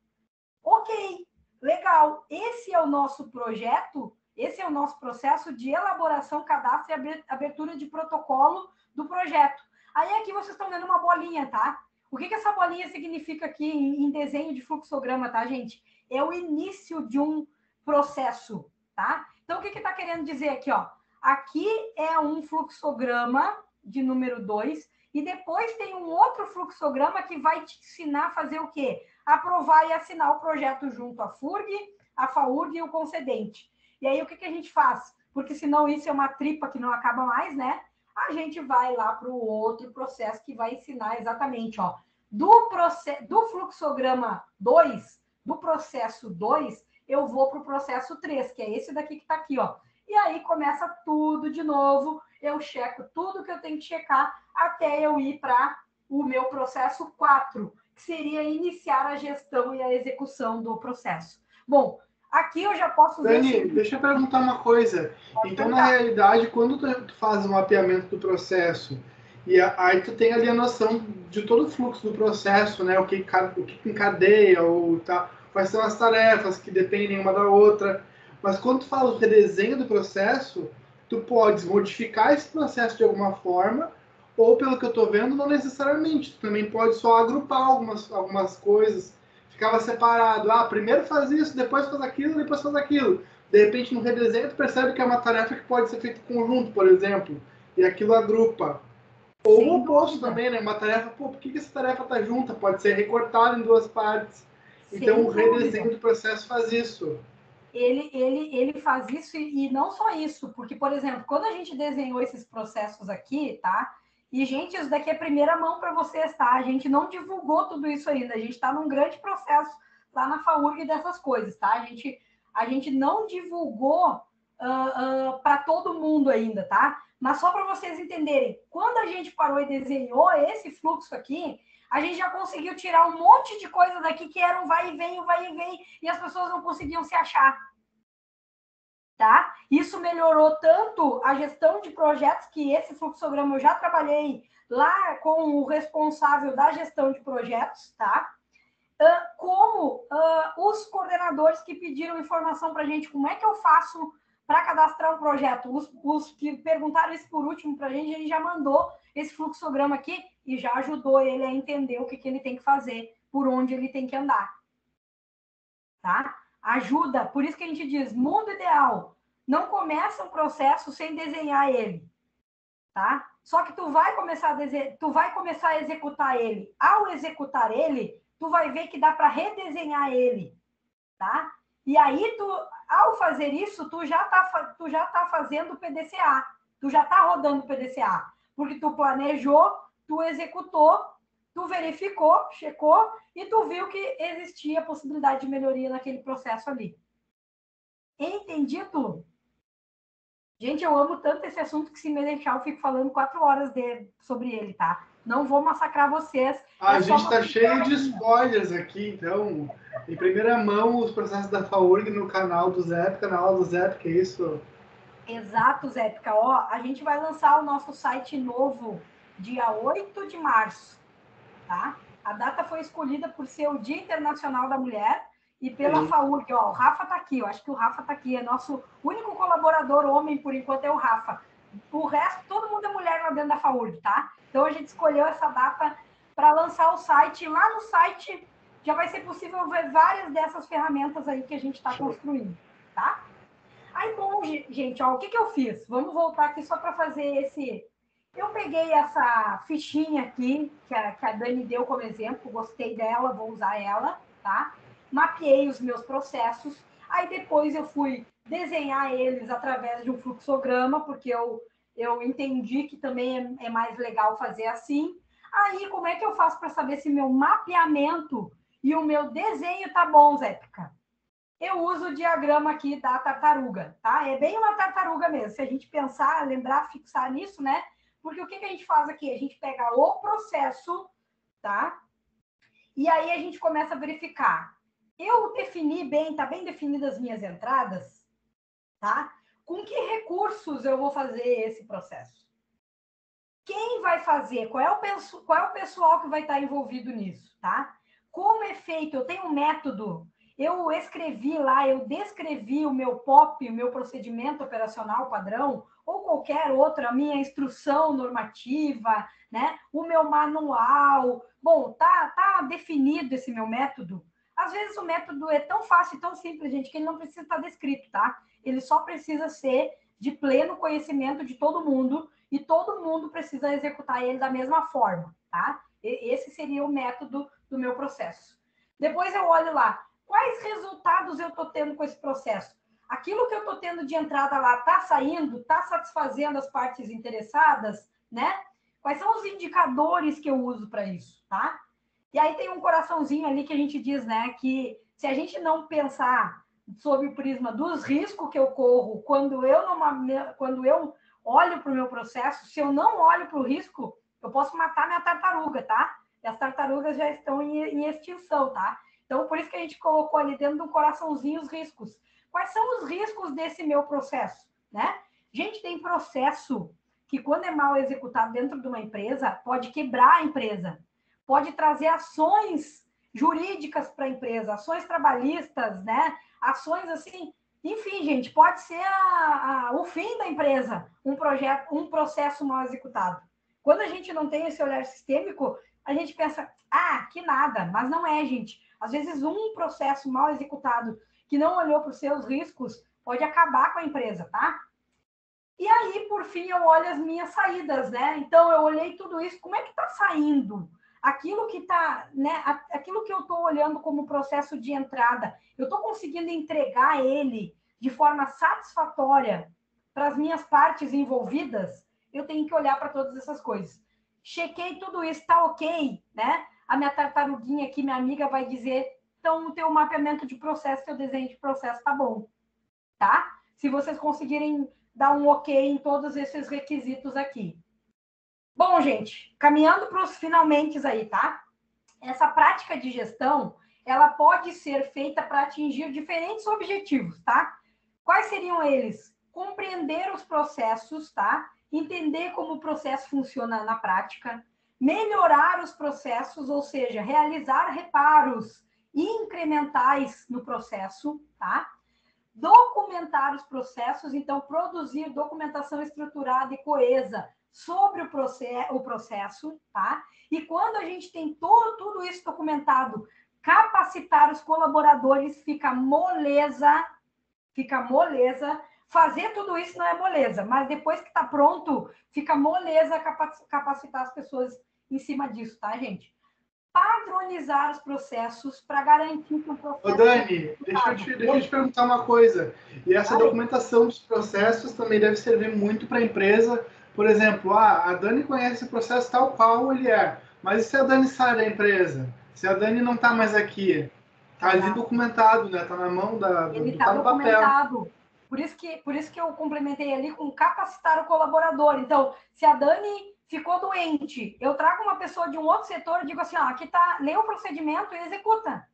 Ok, legal, esse é o nosso projeto, esse é o nosso processo de elaboração, cadastro e abertura de protocolo do projeto. Aí aqui vocês estão vendo uma bolinha, tá? O que essa bolinha significa aqui em desenho de fluxograma, tá, gente? É o início de um processo, tá? Então, o que está querendo dizer aqui, ó? Aqui é um fluxograma de número 2, e depois tem um outro fluxograma que vai te ensinar a fazer o quê? Aprovar e assinar o projeto junto à FURG, a FAURG e o concedente. E aí, o que a gente faz? Porque senão isso é uma tripa que não acaba mais, né? A gente vai lá para o outro processo que vai ensinar exatamente, ó, do fluxograma 2, do processo 2, eu vou para o processo 3, que é esse daqui que está aqui, ó. E aí começa tudo de novo, eu checo tudo que eu tenho que checar até eu ir para o meu processo 4, que seria iniciar a gestão e a execução do processo. Bom, aqui eu já posso ver... Dani, deixa eu perguntar uma coisa. Então, na realidade, quando tu faz o mapeamento do processo, e aí tu tem ali a noção de todo o fluxo do processo, né? O que encadeia, ou tá, quais são as tarefas que dependem uma da outra. Mas quando tu fala o redesenho do processo, tu podes modificar esse processo de alguma forma, ou pelo que eu estou vendo, não necessariamente. Tu também pode só agrupar algumas coisas. Ficava separado. Ah, primeiro faz isso, depois faz aquilo, depois faz aquilo. De repente, no redesenho, tu percebe que é uma tarefa que pode ser feita em conjunto, por exemplo, e aquilo agrupa. Ou o oposto também, né? Uma tarefa, pô, por que essa tarefa tá junta? Pode ser recortada em duas partes. Então, o redesenho do processo faz isso. Ele faz isso e não só isso, porque, por exemplo, quando a gente desenhou esses processos aqui, tá? E, gente, isso daqui é primeira mão para vocês, tá? A gente não divulgou tudo isso ainda, a gente está num grande processo lá na FAURG dessas coisas, tá? A gente não divulgou para todo mundo ainda, tá? Mas só para vocês entenderem, quando a gente parou e desenhou esse fluxo aqui, a gente já conseguiu tirar um monte de coisa daqui que era um vai e vem, e as pessoas não conseguiam se achar. Tá? Isso melhorou tanto a gestão de projetos, que esse fluxograma eu já trabalhei lá com o responsável da gestão de projetos, tá? Como os coordenadores que pediram informação para a gente, como é que eu faço para cadastrar um projeto? Os que perguntaram isso por último para a gente já mandou esse fluxograma aqui e já ajudou ele a entender o que ele tem que fazer, por onde ele tem que andar. Tá? Ajuda, por isso que a gente diz, mundo ideal, não começa um processo sem desenhar ele, tá? Só que tu vai começar a executar ele. Ao executar ele, tu vai ver que dá para redesenhar ele, tá? E aí ao fazer isso, tu já tá fazendo o PDCA, tu já tá rodando o PDCA, porque tu planejou, tu executou, tu verificou, checou e tu viu que existia possibilidade de melhoria naquele processo ali. Entendido? Gente, eu amo tanto esse assunto que se me deixar eu fico falando 4 horas sobre ele, tá? Não vou massacrar vocês. A gente está cheio de spoilers aqui, então, em primeira mão, os processos da FAURG no canal do Zépica, na aula do Zépica, é isso? Exato, Zépica. Ó, a gente vai lançar o nosso site novo dia 8 de março, tá? A data foi escolhida por ser o Dia Internacional da Mulher e pela FAURG. Ó, o Rafa está aqui, eu acho que o Rafa está aqui, é nosso único colaborador homem, por enquanto, é o Rafa. O resto, todo mundo é mulher lá dentro da FAURG, tá? Então, a gente escolheu essa data para lançar o site. Lá no site já vai ser possível ver várias dessas ferramentas aí que a gente está construindo, tá? Aí, bom, gente, ó, o que eu fiz? Vamos voltar aqui só para fazer esse... Eu peguei essa fichinha aqui, que a Dani deu como exemplo, gostei dela, vou usar ela, tá? Mapeei os meus processos, aí depois eu fui desenhar eles através de um fluxograma, porque eu entendi que também é mais legal fazer assim. Aí, como é que eu faço para saber se meu mapeamento e o meu desenho tá bom, Zépica? Eu uso o diagrama aqui da tartaruga, tá? É bem uma tartaruga mesmo. Se a gente pensar, lembrar, fixar nisso, né? Porque o que a gente faz aqui? A gente pega o processo, tá? E aí a gente começa a verificar. Eu defini bem, tá bem definidas as minhas entradas, tá? Com que recursos eu vou fazer esse processo? Quem vai fazer? Qual é o pessoal que vai estar envolvido nisso, tá? Como é feito? Eu tenho um método. eu escrevi lá, eu descrevi o meu POP, o meu procedimento operacional padrão, ou qualquer outra, a minha instrução normativa, né? O meu manual. Bom, tá definido esse meu método. Às vezes o método é tão fácil e tão simples, gente, que ele não precisa estar descrito, tá? Ele só precisa ser de pleno conhecimento de todo mundo e todo mundo precisa executar ele da mesma forma, tá? Esse seria o método do meu processo. Depois eu olho lá, quais resultados eu estou tendo com esse processo? Aquilo que eu estou tendo de entrada lá está saindo, está satisfazendo as partes interessadas, né? Quais são os indicadores que eu uso para isso, tá? E aí tem um coraçãozinho ali que a gente diz, né, que se a gente não pensar sob o prisma dos riscos que eu corro quando eu olho para o meu processo, se eu não olho para o risco, eu posso matar minha tartaruga, tá? E as tartarugas já estão em extinção, tá? Então, por isso que a gente colocou ali dentro do coraçãozinho os riscos. Quais são os riscos desse meu processo, né? Gente, tem processo que, quando é mal executado dentro de uma empresa, pode quebrar a empresa, pode trazer ações jurídicas para a empresa, ações trabalhistas, né? Ações assim, enfim, gente, pode ser o fim da empresa, um processo mal executado. Quando a gente não tem esse olhar sistêmico, a gente pensa, que nada, mas não é, gente. Às vezes, um processo mal executado que não olhou para os seus riscos pode acabar com a empresa, tá? E aí, por fim, eu olho as minhas saídas, né? Então, eu olhei tudo isso, como é que está saindo? Aquilo que está, né? Aquilo que eu estou olhando como processo de entrada, eu estou conseguindo entregar ele de forma satisfatória para as minhas partes envolvidas? Eu tenho que olhar para todas essas coisas. Chequei tudo isso, está ok, né? A minha tartaruguinha aqui, minha amiga, vai dizer, então, o teu mapeamento de processo, teu desenho de processo tá bom, tá? Se vocês conseguirem dar um ok em todos esses requisitos aqui. Bom, gente, caminhando para os finalmente aí, tá? Essa prática de gestão, ela pode ser feita para atingir diferentes objetivos, tá? Quais seriam eles? Compreender os processos, tá? Entender como o processo funciona na prática, melhorar os processos, ou seja, realizar reparos incrementais no processo, tá? Documentar os processos, então produzir documentação estruturada e coesa sobre o processo, tá? E quando a gente tem tudo isso documentado, capacitar os colaboradores fica moleza. Fazer tudo isso não é moleza, mas depois que está pronto, fica moleza capacitar as pessoas em cima disso, tá, gente? Padronizar os processos para garantir que o processo... Ô, Dani, deixa eu te perguntar uma coisa. E essa documentação dos processos também deve servir muito para a empresa. Por exemplo, a Dani conhece o processo tal qual ele é, mas e se a Dani sai da empresa? Se a Dani não está mais aqui? Está ali documentado, né? Está na mão ele está documentado. Por isso que eu complementei ali com capacitar o colaborador. Então, se a Dani ficou doente, eu trago uma pessoa de um outro setor e digo assim, aqui está, lê o procedimento e executa.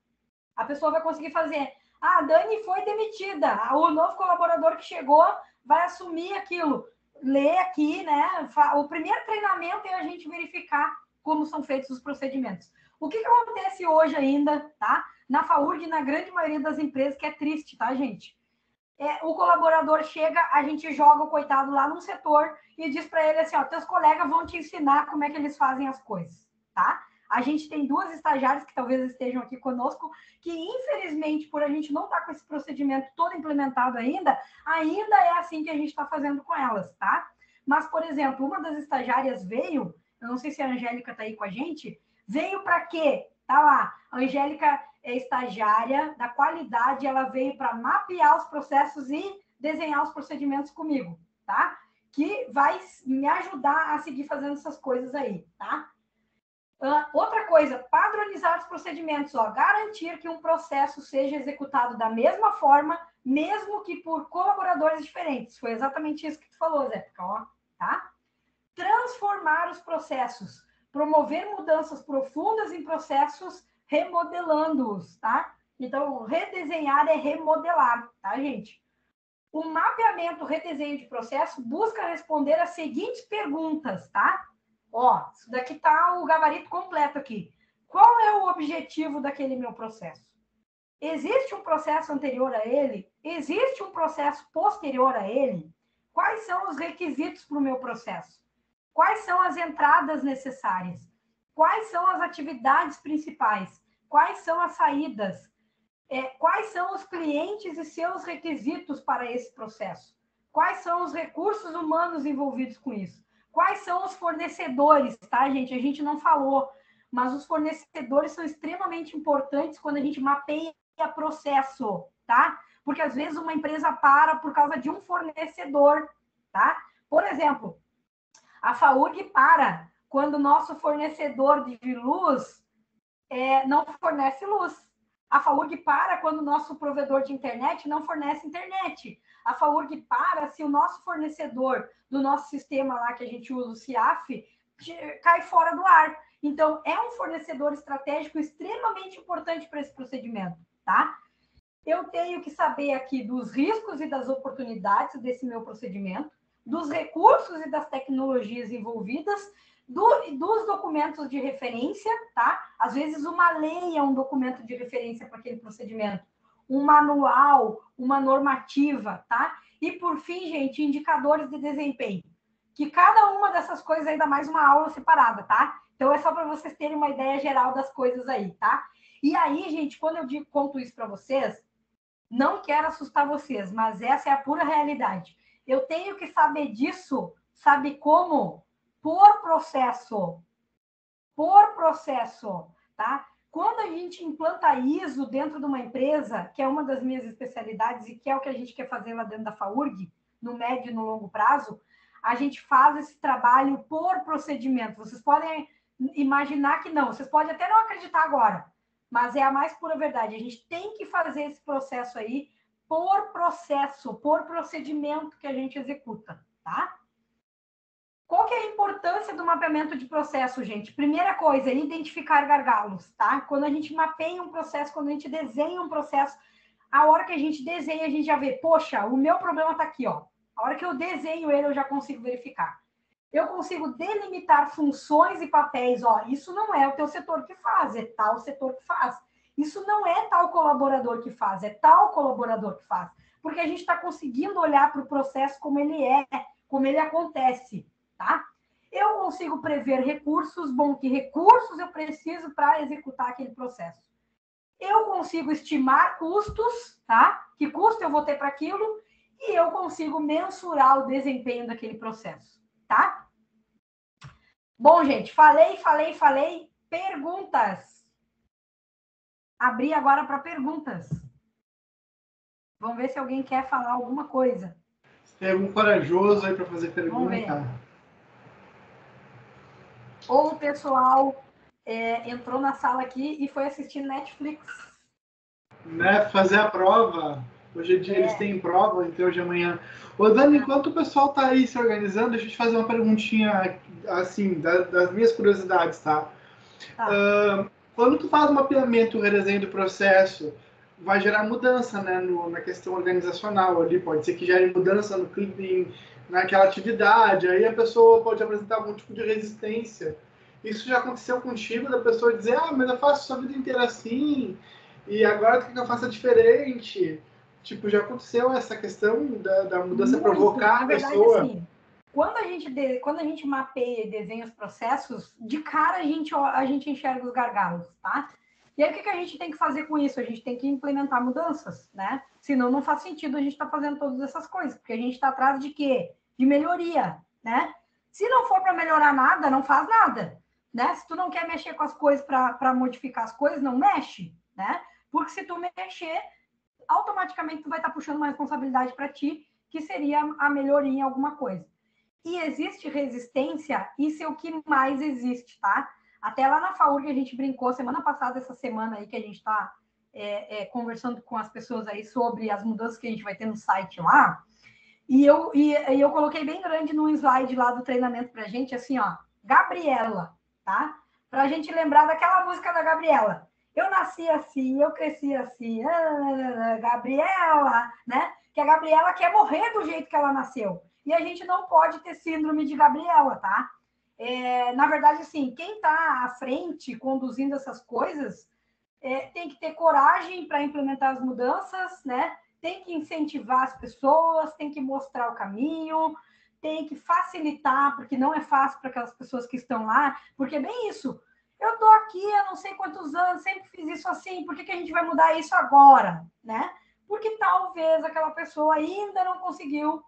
A pessoa vai conseguir fazer. A Dani foi demitida, o novo colaborador que chegou vai assumir aquilo. Lê aqui, né? O primeiro treinamento é a gente verificar como são feitos os procedimentos. O que acontece hoje ainda, tá? Na FAURG, na grande maioria das empresas, que é triste, tá, gente? O colaborador chega, a gente joga o coitado lá num setor e diz para ele assim, teus colegas vão te ensinar como é que eles fazem as coisas, tá? A gente tem 2 estagiárias que talvez estejam aqui conosco, que infelizmente, por a gente não estar com esse procedimento todo implementado ainda é assim que a gente está fazendo com elas, tá? Mas, por exemplo, uma das estagiárias veio, eu não sei se a Angélica está aí com a gente, veio para quê? Tá lá, a Angélica é estagiária da qualidade, ela veio para mapear os processos e desenhar os procedimentos comigo, tá? Que vai me ajudar a seguir fazendo essas coisas aí, tá? Outra coisa, padronizar os procedimentos, garantir que um processo seja executado da mesma forma, mesmo que por colaboradores diferentes. Foi exatamente isso que tu falou, Zé, tá? Transformar os processos, promover mudanças profundas em processos, remodelando-os, tá? Então, redesenhar é remodelar, tá, gente? O mapeamento, redesenho de processo busca responder as seguintes perguntas, tá? Isso daqui tá o gabarito completo aqui. Qual é o objetivo daquele meu processo? Existe um processo anterior a ele? Existe um processo posterior a ele? Quais são os requisitos para o meu processo? Quais são as entradas necessárias? Quais são as atividades principais? Quais são as saídas? Quais são os clientes e seus requisitos para esse processo? Quais são os recursos humanos envolvidos com isso? Quais são os fornecedores, tá, gente? A gente não falou, mas os fornecedores são extremamente importantes quando a gente mapeia processo, tá? Porque às vezes uma empresa para por causa de um fornecedor, tá? Por exemplo, a FAURG para quando o nosso fornecedor de luz não fornece luz. A FAURG para quando o nosso provedor de internet não fornece internet. A FAURG para se o nosso fornecedor do nosso sistema lá que a gente usa, o CIAF, cai fora do ar. Então, é um fornecedor estratégico extremamente importante para esse procedimento, tá? Eu tenho que saber aqui dos riscos e das oportunidades desse meu procedimento, dos recursos e das tecnologias envolvidas, dos documentos de referência, tá? Às vezes uma lei é um documento de referência para aquele procedimento, um manual, uma normativa, tá? E por fim, gente, indicadores de desempenho. Que cada uma dessas coisas ainda mais uma aula separada, tá? Então é só para vocês terem uma ideia geral das coisas aí, tá? E aí, gente, quando eu conto isso para vocês, não quero assustar vocês, mas essa é a pura realidade. Eu tenho que saber disso, sabe como? Por processo, tá? Quando a gente implanta ISO dentro de uma empresa, que é uma das minhas especialidades e que é o que a gente quer fazer lá dentro da FAURG, no médio e no longo prazo, a gente faz esse trabalho por procedimento. Vocês podem imaginar que não, vocês podem até não acreditar agora, mas é a mais pura verdade. A gente tem que fazer esse processo aí por processo, por procedimento que a gente executa, tá? Qual que é a importância do mapeamento de processo, gente? Primeira coisa, identificar gargalos, tá? Quando a gente mapeia um processo, quando a gente desenha um processo, a hora que a gente desenha, a gente já vê, poxa, o meu problema está aqui, ó. A hora que eu desenho ele, eu já consigo verificar. Eu consigo delimitar funções e papéis, ó, isso não é o teu setor que faz, é tal setor que faz. Isso não é tal colaborador que faz, é tal colaborador que faz. Porque a gente está conseguindo olhar para o processo como ele é, como ele acontece, tá? Eu consigo prever recursos, bom, que recursos eu preciso para executar aquele processo. Eu consigo estimar custos, tá? Que custo eu vou ter para aquilo, e eu consigo mensurar o desempenho daquele processo, tá? Bom, gente, falei. Perguntas. Abri agora para perguntas. Vamos ver se alguém quer falar alguma coisa. Tem algum corajoso aí para fazer pergunta? Ou o pessoal entrou na sala aqui e foi assistir Netflix. Né? Fazer a prova. Hoje em dia eles têm prova, então hoje de amanhã. Ô, Dani, enquanto o pessoal tá aí se organizando, deixa eu te fazer uma perguntinha, assim, das minhas curiosidades, tá? Quando tu faz um mapeamento, um redesenho do processo, vai gerar mudança, né, na questão organizacional ali, pode ser que gere mudança naquela atividade, aí a pessoa pode apresentar algum tipo de resistência. Isso já aconteceu contigo, da pessoa dizer, mas eu faço a vida inteira assim, e agora tu quer que eu faça diferente? Tipo, já aconteceu essa questão da mudança provocar a pessoa? Assim, quando a gente mapeia e desenha os processos, de cara a gente enxerga os gargalos, tá? E aí, o que a gente tem que fazer com isso? A gente tem que implementar mudanças, né? Senão não faz sentido a gente estar fazendo todas essas coisas, porque a gente está atrás de quê? De melhoria, né? Se não for para melhorar nada, não faz nada, né? Se tu não quer mexer com as coisas para modificar as coisas, não mexe, né? Porque se tu mexer, automaticamente tu vai estar puxando uma responsabilidade para ti, que seria a melhoria em alguma coisa. E existe resistência, isso é o que mais existe, tá? Até lá na FAURG a gente brincou, semana passada, essa semana aí que a gente está conversando com as pessoas aí sobre as mudanças que a gente vai ter no site lá, e eu coloquei bem grande num slide lá do treinamento pra gente, assim, ó, Gabriela, tá? Pra gente lembrar daquela música da Gabriela. Eu nasci assim, eu cresci assim, Gabriela, né? Que a Gabriela quer morrer do jeito que ela nasceu. E a gente não pode ter síndrome de Gabriela, tá? Na verdade, assim, quem está à frente conduzindo essas coisas tem que ter coragem para implementar as mudanças, né? Tem que incentivar as pessoas, tem que mostrar o caminho, tem que facilitar, porque não é fácil para aquelas pessoas que estão lá, porque é bem isso. Eu estou aqui há não sei quantos anos, sempre fiz isso assim, por que a gente vai mudar isso agora, né? Porque talvez aquela pessoa ainda não conseguiu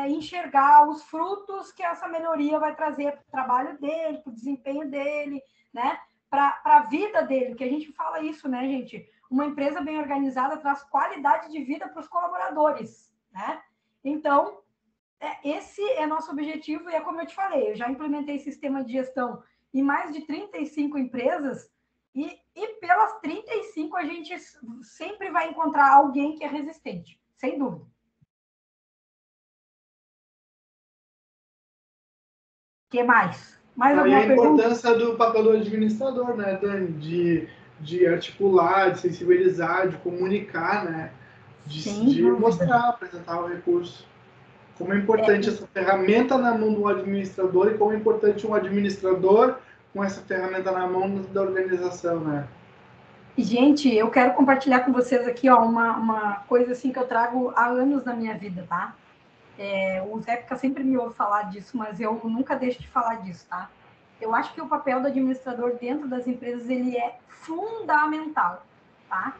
enxergar os frutos que essa melhoria vai trazer para o trabalho dele, para o desempenho dele, né? Para a vida dele, porque a gente fala isso, né, gente? Uma empresa bem organizada traz qualidade de vida para os colaboradores, né? Então, esse é nosso objetivo e é como eu te falei, eu já implementei sistema de gestão em mais de 35 empresas e pelas 35 a gente sempre vai encontrar alguém que é resistente, sem dúvida. O que mais? Mais Aí alguma a pergunta? importância do papel do administrador, né, Dani? De articular, de sensibilizar, de comunicar, né? Sem De dúvida. mostrar, apresentar o recurso. Como é importante essa ferramenta na mão do administrador e como é importante um administrador com essa ferramenta na mão da organização, né? Gente, eu quero compartilhar com vocês aqui ó, uma coisa assim que eu trago há anos na minha vida, tá? O Zeca sempre me ouve falar disso, mas eu nunca deixo de falar disso, tá? Eu acho que o papel do administrador dentro das empresas ele é fundamental, tá?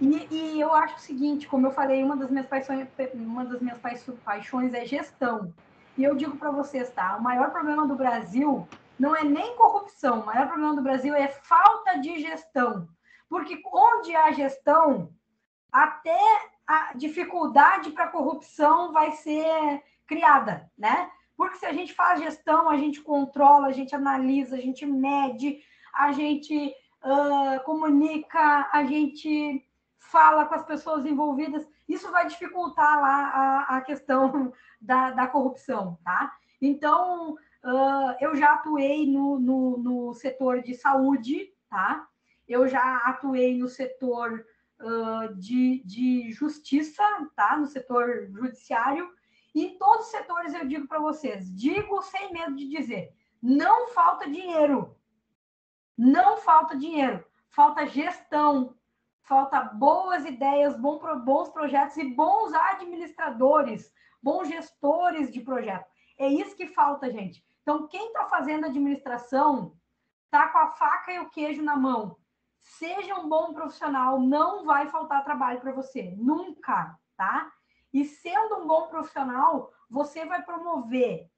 E eu acho o seguinte, como eu falei, uma das minhas paixões é gestão. E eu digo para vocês, tá? O maior problema do Brasil não é nem corrupção, o maior problema do Brasil é falta de gestão. Porque onde há gestão, até a dificuldade para corrupção vai ser criada, né? Porque se a gente faz gestão, a gente controla, a gente analisa, a gente mede, a gente comunica, a gente fala com as pessoas envolvidas, isso vai dificultar lá a questão da corrupção, tá? Então, eu já atuei no setor de saúde, tá? Eu já atuei no setor de justiça, tá? No setor judiciário, e em todos os setores eu digo para vocês, digo sem medo de dizer, não falta dinheiro, não falta dinheiro, falta gestão, falta boas ideias, bons projetos e bons administradores, bons gestores de projeto. É isso que falta, gente. Então, quem está fazendo administração está com a faca e o queijo na mão. Seja um bom profissional, não vai faltar trabalho para você, nunca, tá? E sendo um bom profissional, você vai promover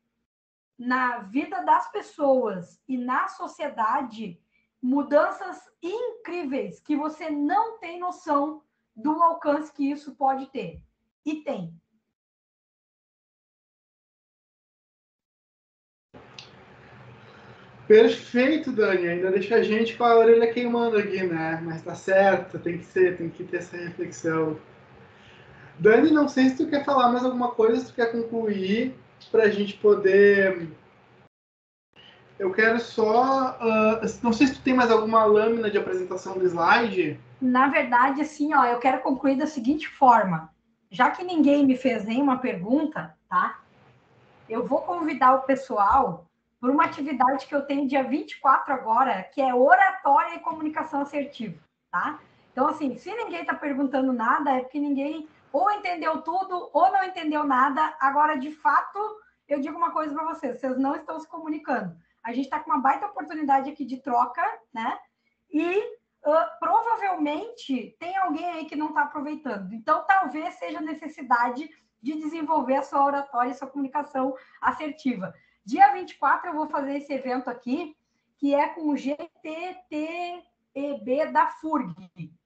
na vida das pessoas e na sociedade mudanças incríveis que você não tem noção do alcance que isso pode ter. E tem. Perfeito, Dani. Ainda deixa a gente com a orelha queimando aqui, né? Mas tá certo, tem que ser, tem que ter essa reflexão. Dani, não sei se tu quer falar mais alguma coisa, se tu quer concluir para a gente poder. Eu quero só. Não sei se tu tem mais alguma lâmina de apresentação do slide. Na verdade, assim, ó, eu quero concluir da seguinte forma. Já que ninguém me fez nenhuma pergunta, tá? Eu vou convidar o pessoal para uma atividade que eu tenho dia 24 agora, que é oratória e comunicação assertiva, tá? Então, assim, se ninguém está perguntando nada, é porque ninguém ou entendeu tudo ou não entendeu nada. Agora, de fato, eu digo uma coisa para vocês, vocês não estão se comunicando. A gente está com uma baita oportunidade aqui de troca, né? E provavelmente tem alguém aí que não está aproveitando. Então, talvez seja necessidade de desenvolver a sua oratória e sua comunicação assertiva. Dia 24 eu vou fazer esse evento aqui, que é com o GTTEB da FURG,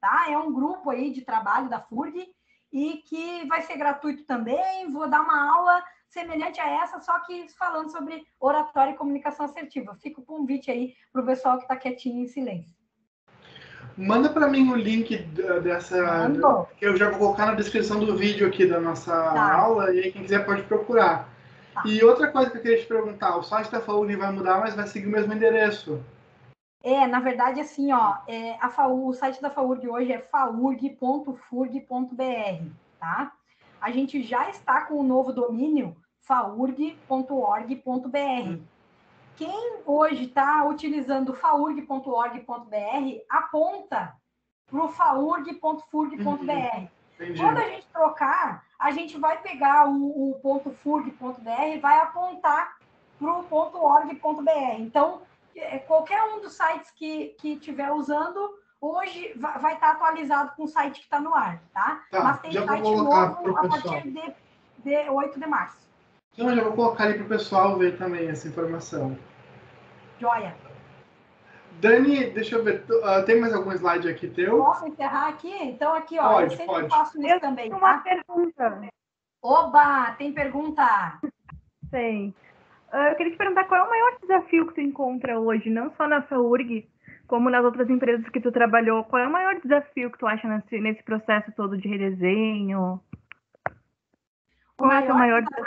tá? É um grupo aí de trabalho da FURG e que vai ser gratuito também. Vou dar uma aula semelhante a essa, só que falando sobre oratória e comunicação assertiva. Fica o convite aí para o pessoal que está quietinho em silêncio. Manda para mim o link dessa. Que eu já vou colocar na descrição do vídeo aqui da nossa aula, e aí quem quiser pode procurar. Tá. E outra coisa que eu queria te perguntar: o site da FAURG vai mudar, mas vai seguir o mesmo endereço? Na verdade, assim, ó, o site da FAURG hoje é faurg.furg.br, tá? A gente já está com o novo domínio faurg.org.br. quem hoje está utilizando faurg.org.br aponta para o faurg.furg.br. Quando a gente trocar, a gente vai pegar o .furg.br e vai apontar para o .org.br. Então, qualquer um dos sites que estiver usando, hoje vai estar atualizado com o site que está no ar, tá? Mas tem site novo a partir de 8 de março. Então, eu já vou colocar ali para o pessoal ver também essa informação. Joia. Dani, deixa eu ver, tem mais algum slide aqui teu? Posso encerrar aqui? Então, aqui, ó, eu sempre faço isso também, tá? Uma pergunta. Oba, tem pergunta? Sei. Eu queria te perguntar qual é o maior desafio que tu encontra hoje, não só na FAURG, como nas outras empresas que tu trabalhou. Qual é o maior desafio que tu acha nesse processo todo de redesenho? Qual é o maior desafio?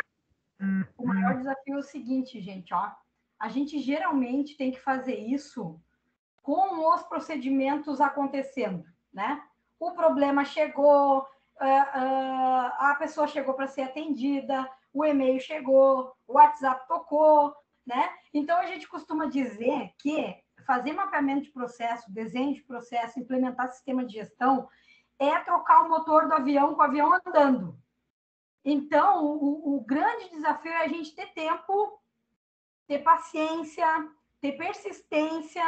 O maior desafio é o seguinte, gente, ó. A gente geralmente tem que fazer isso com os procedimentos acontecendo, né? O problema chegou, a pessoa chegou para ser atendida, o e-mail chegou, o WhatsApp tocou, né? Então, a gente costuma dizer que fazer mapeamento de processo, desenho de processo, implementar sistema de gestão, é trocar o motor do avião com o avião andando. Então, o grande desafio é a gente ter tempo, ter paciência, ter persistência,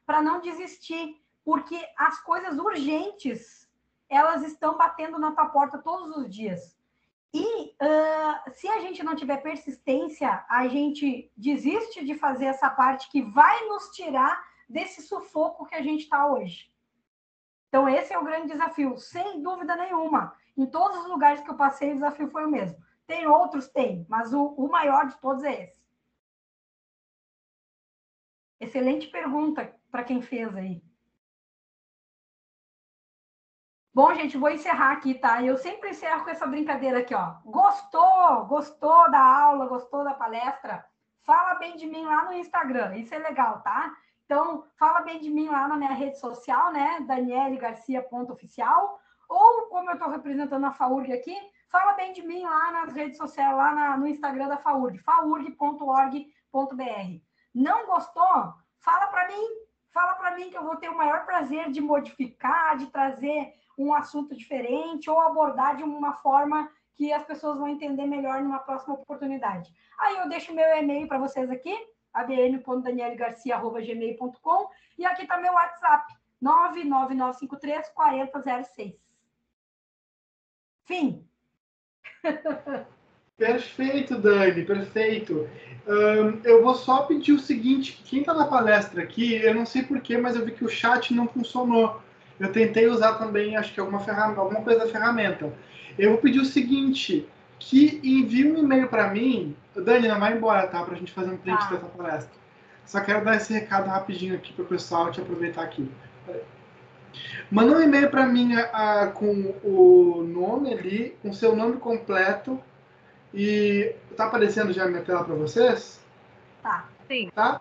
para não desistir, porque as coisas urgentes, elas estão batendo na tua porta todos os dias. E se a gente não tiver persistência, a gente desiste de fazer essa parte que vai nos tirar desse sufoco que a gente está hoje. Então, esse é o grande desafio, sem dúvida nenhuma. Em todos os lugares que eu passei, o desafio foi o mesmo. Tem outros? Tem, mas o maior de todos é esse. Excelente pergunta para quem fez aí. Bom, gente, vou encerrar aqui, tá? Eu sempre encerro com essa brincadeira aqui, ó. Gostou? Gostou da aula? Gostou da palestra? Fala bem de mim lá no Instagram. Isso é legal, tá? Então, fala bem de mim lá na minha rede social, né? danielegarcia.oficial. Ou, como eu estou representando a FAURG aqui, fala bem de mim lá nas redes sociais, lá no Instagram da FAURG, faurg.org.br. Não gostou? Fala para mim que eu vou ter o maior prazer de modificar, de trazer um assunto diferente ou abordar de uma forma que as pessoas vão entender melhor numa próxima oportunidade. Aí eu deixo meu e-mail para vocês aqui, abn.danielegarcia@gmail.com, e aqui está meu WhatsApp, 99953-4006. Fim. Perfeito, Dani, perfeito. Eu vou só pedir o seguinte, quem está na palestra aqui, eu não sei porquê, mas eu vi que o chat não funcionou. Eu tentei usar também, acho que alguma coisa da ferramenta. Eu vou pedir o seguinte, que envie um e-mail para mim. Dani, não vai embora, tá? Para a gente fazer um print dessa palestra. Só quero dar esse recado rapidinho aqui para o pessoal, te aproveitar aqui. Manda um e-mail para mim com o nome ali, com seu nome completo. E tá aparecendo já a minha tela para vocês? Tá. Sim. Tá?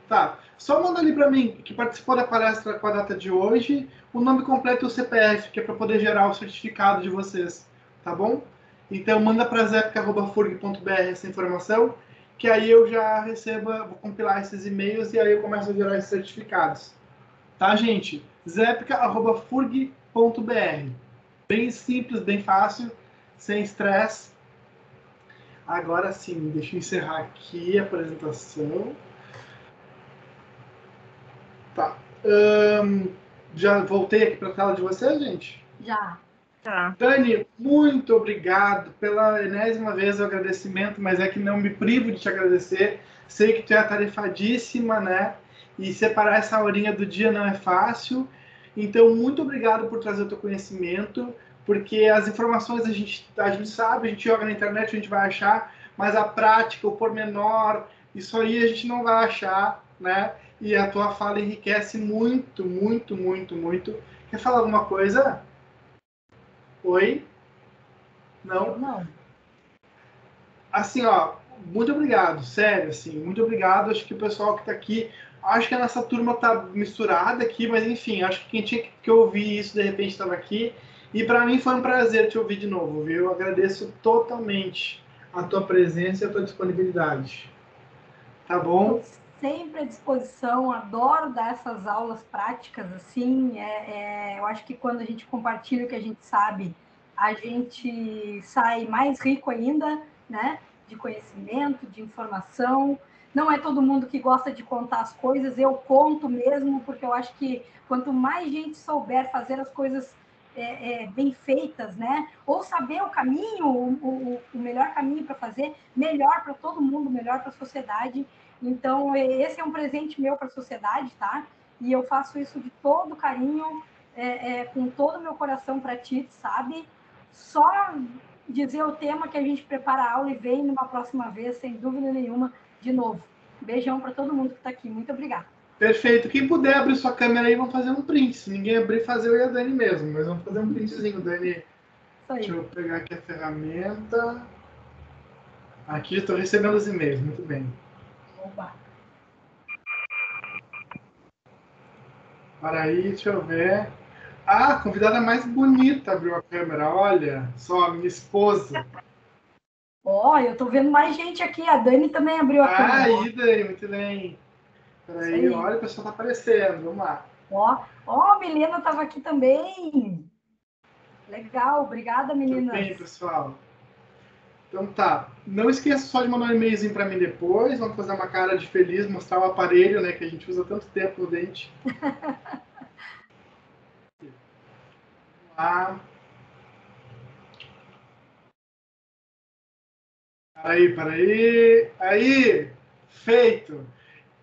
Tá. Só manda ali para mim que participou da palestra com a data de hoje, o nome completo e o CPF, que é para poder gerar o certificado de vocês, tá bom? Então manda para zepica@furg.br essa informação, que aí eu já recebo, vou compilar esses e-mails e aí eu começo a gerar esses certificados. Tá, gente? zepica@furg.br. Bem simples, bem fácil, sem estresse. Agora sim, deixa eu encerrar aqui a apresentação. Tá. Já voltei aqui para a tela de vocês, gente? Já. Tá. Dani, muito obrigado pela enésima vez o agradecimento, mas é que não me privo de te agradecer. Sei que tu é atarefadíssima, né? E separar essa horinha do dia não é fácil. Então, muito obrigado por trazer o teu conhecimento, porque as informações a gente sabe, a gente joga na internet, a gente vai achar, mas a prática, o pormenor, isso aí a gente não vai achar, né? E a tua fala enriquece muito, muito, muito, muito. Quer falar alguma coisa? Oi? Não? Não. Assim, ó, muito obrigado, sério, assim, muito obrigado. Acho que o pessoal que está aqui, acho que a nossa turma tá misturada aqui, mas enfim, acho que quem tinha que ouvir isso de repente estava aqui. E para mim foi um prazer te ouvir de novo, viu? Eu agradeço totalmente a tua presença e a tua disponibilidade. Tá bom? sempre à disposição, adoro dar essas aulas práticas, assim, eu acho que quando a gente compartilha o que a gente sabe, a gente sai mais rico ainda, né, de conhecimento, de informação. Não é todo mundo que gosta de contar as coisas, eu conto mesmo, porque eu acho que quanto mais gente souber fazer as coisas bem feitas, né? Ou saber o caminho, o melhor caminho para fazer, melhor para todo mundo, melhor para a sociedade. Então, esse é um presente meu para a sociedade, tá? E eu faço isso de todo carinho, com todo o meu coração para ti, sabe? Só dizer o tema que a gente prepara a aula e vem numa próxima vez, sem dúvida nenhuma, de novo. Beijão para todo mundo que está aqui. Muito obrigada. Perfeito. Quem puder abrir sua câmera aí, vamos fazer um print. Se ninguém abrir, fazer eu e a Dani mesmo. Mas vamos fazer um printzinho, Dani. Deixa eu pegar aqui a ferramenta. Aqui, estou recebendo os e-mails. Muito bem. Opa. Para aí, deixa eu ver. Ah, a convidada mais bonita abriu a câmera. Olha só, minha esposa. Ó, eu tô vendo mais gente aqui. A Dani também abriu a câmera. Aí, Dani, muito bem. Peraí, olha, o pessoal tá aparecendo. Vamos lá. Ó, a Milena estava aqui também. Legal, obrigada, meninas. Tudo bem, pessoal. Então tá. Não esqueça só de mandar um e-mailzinho para mim depois. Vamos fazer uma cara de feliz, mostrar o aparelho, né, que a gente usa tanto tempo no dente. Vamos lá. Peraí. Aí! Feito!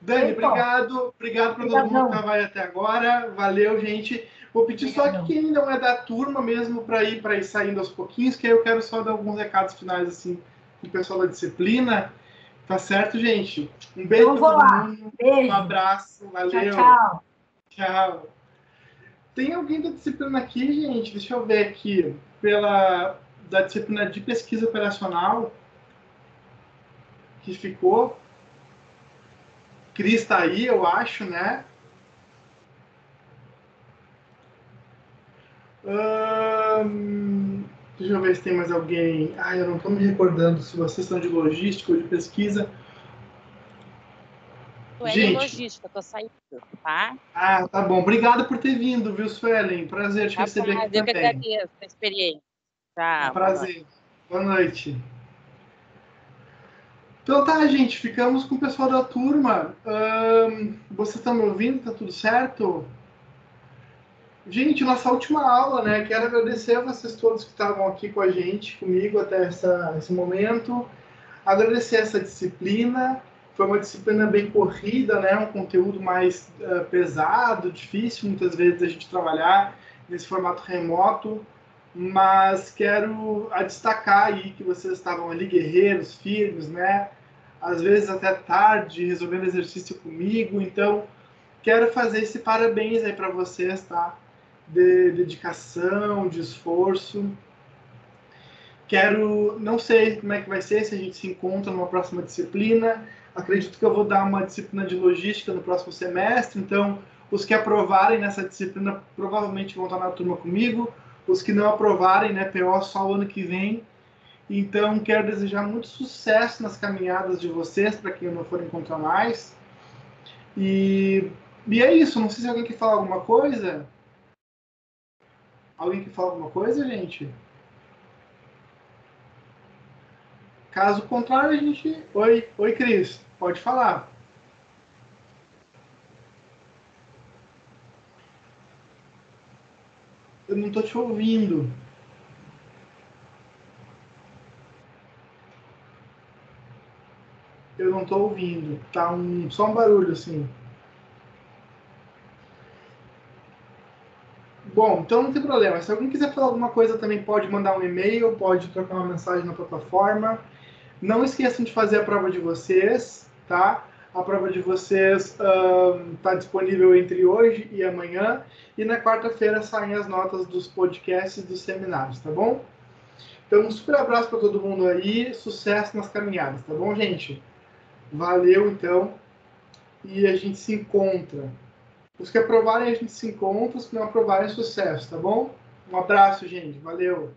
Dani, obrigado. Obrigado para todo mundo que estava aí até agora. Valeu, gente. Vou pedir só que quem não é da turma mesmo para ir saindo aos pouquinhos, que aí eu quero só dar alguns recados finais assim pro pessoal da disciplina. Tá certo, gente? Um beijo para todo mundo. Beijo. Um abraço. Valeu. Tchau. Tchau. Tem alguém da disciplina aqui, gente? Deixa eu ver aqui. Da disciplina de pesquisa operacional que ficou. Cris tá aí, eu acho, né? Deixa eu ver se tem mais alguém. Eu não estou me recordando se vocês são de logística ou de pesquisa. Suelen, logística, tô saindo, tá? Tá bom. Obrigado por ter vindo, viu, Suelen? Prazer te receber aqui também. Eu que agradeço a experiência. Tá, prazer. Boa noite. Então tá, gente, ficamos com o pessoal da turma. Você está me ouvindo? Tá tudo certo? Gente, nossa última aula, né? Quero agradecer a vocês todos que estavam aqui com a gente, comigo até esse momento. Agradecer essa disciplina. Foi uma disciplina bem corrida, né? Um conteúdo mais pesado, difícil muitas vezes a gente trabalhar nesse formato remoto. Mas quero destacar aí que vocês estavam ali guerreiros, firmes, né? Às vezes até tarde, resolvendo exercício comigo. Então, quero fazer esse parabéns aí para vocês, tá? De dedicação, de esforço. Não sei como é que vai ser, se a gente se encontra numa próxima disciplina. Acredito que eu vou dar uma disciplina de logística no próximo semestre, então os que aprovarem nessa disciplina provavelmente vão estar na turma comigo. Os que não aprovarem, né, PO só o ano que vem. Então, quero desejar muito sucesso nas caminhadas de vocês, para quem eu não for encontrar mais. E é isso, não sei se alguém quer falar alguma coisa. Alguém quer falar alguma coisa, gente? Caso contrário, a gente... Oi, Cris, pode falar. Eu não estou te ouvindo. Eu não estou ouvindo. Tá só um barulho, assim. Bom, então não tem problema. Se alguém quiser falar alguma coisa também pode mandar um e-mail, pode trocar uma mensagem na plataforma. Não esqueçam de fazer a prova de vocês, tá? A prova de vocês está disponível entre hoje e amanhã. E na quarta-feira saem as notas dos podcasts dos seminários, tá bom? Então, um super abraço para todo mundo aí. Sucesso nas caminhadas, tá bom, gente? Valeu, então. E a gente se encontra. Os que aprovarem, a gente se encontra. Os que não aprovarem, sucesso, tá bom? Um abraço, gente. Valeu.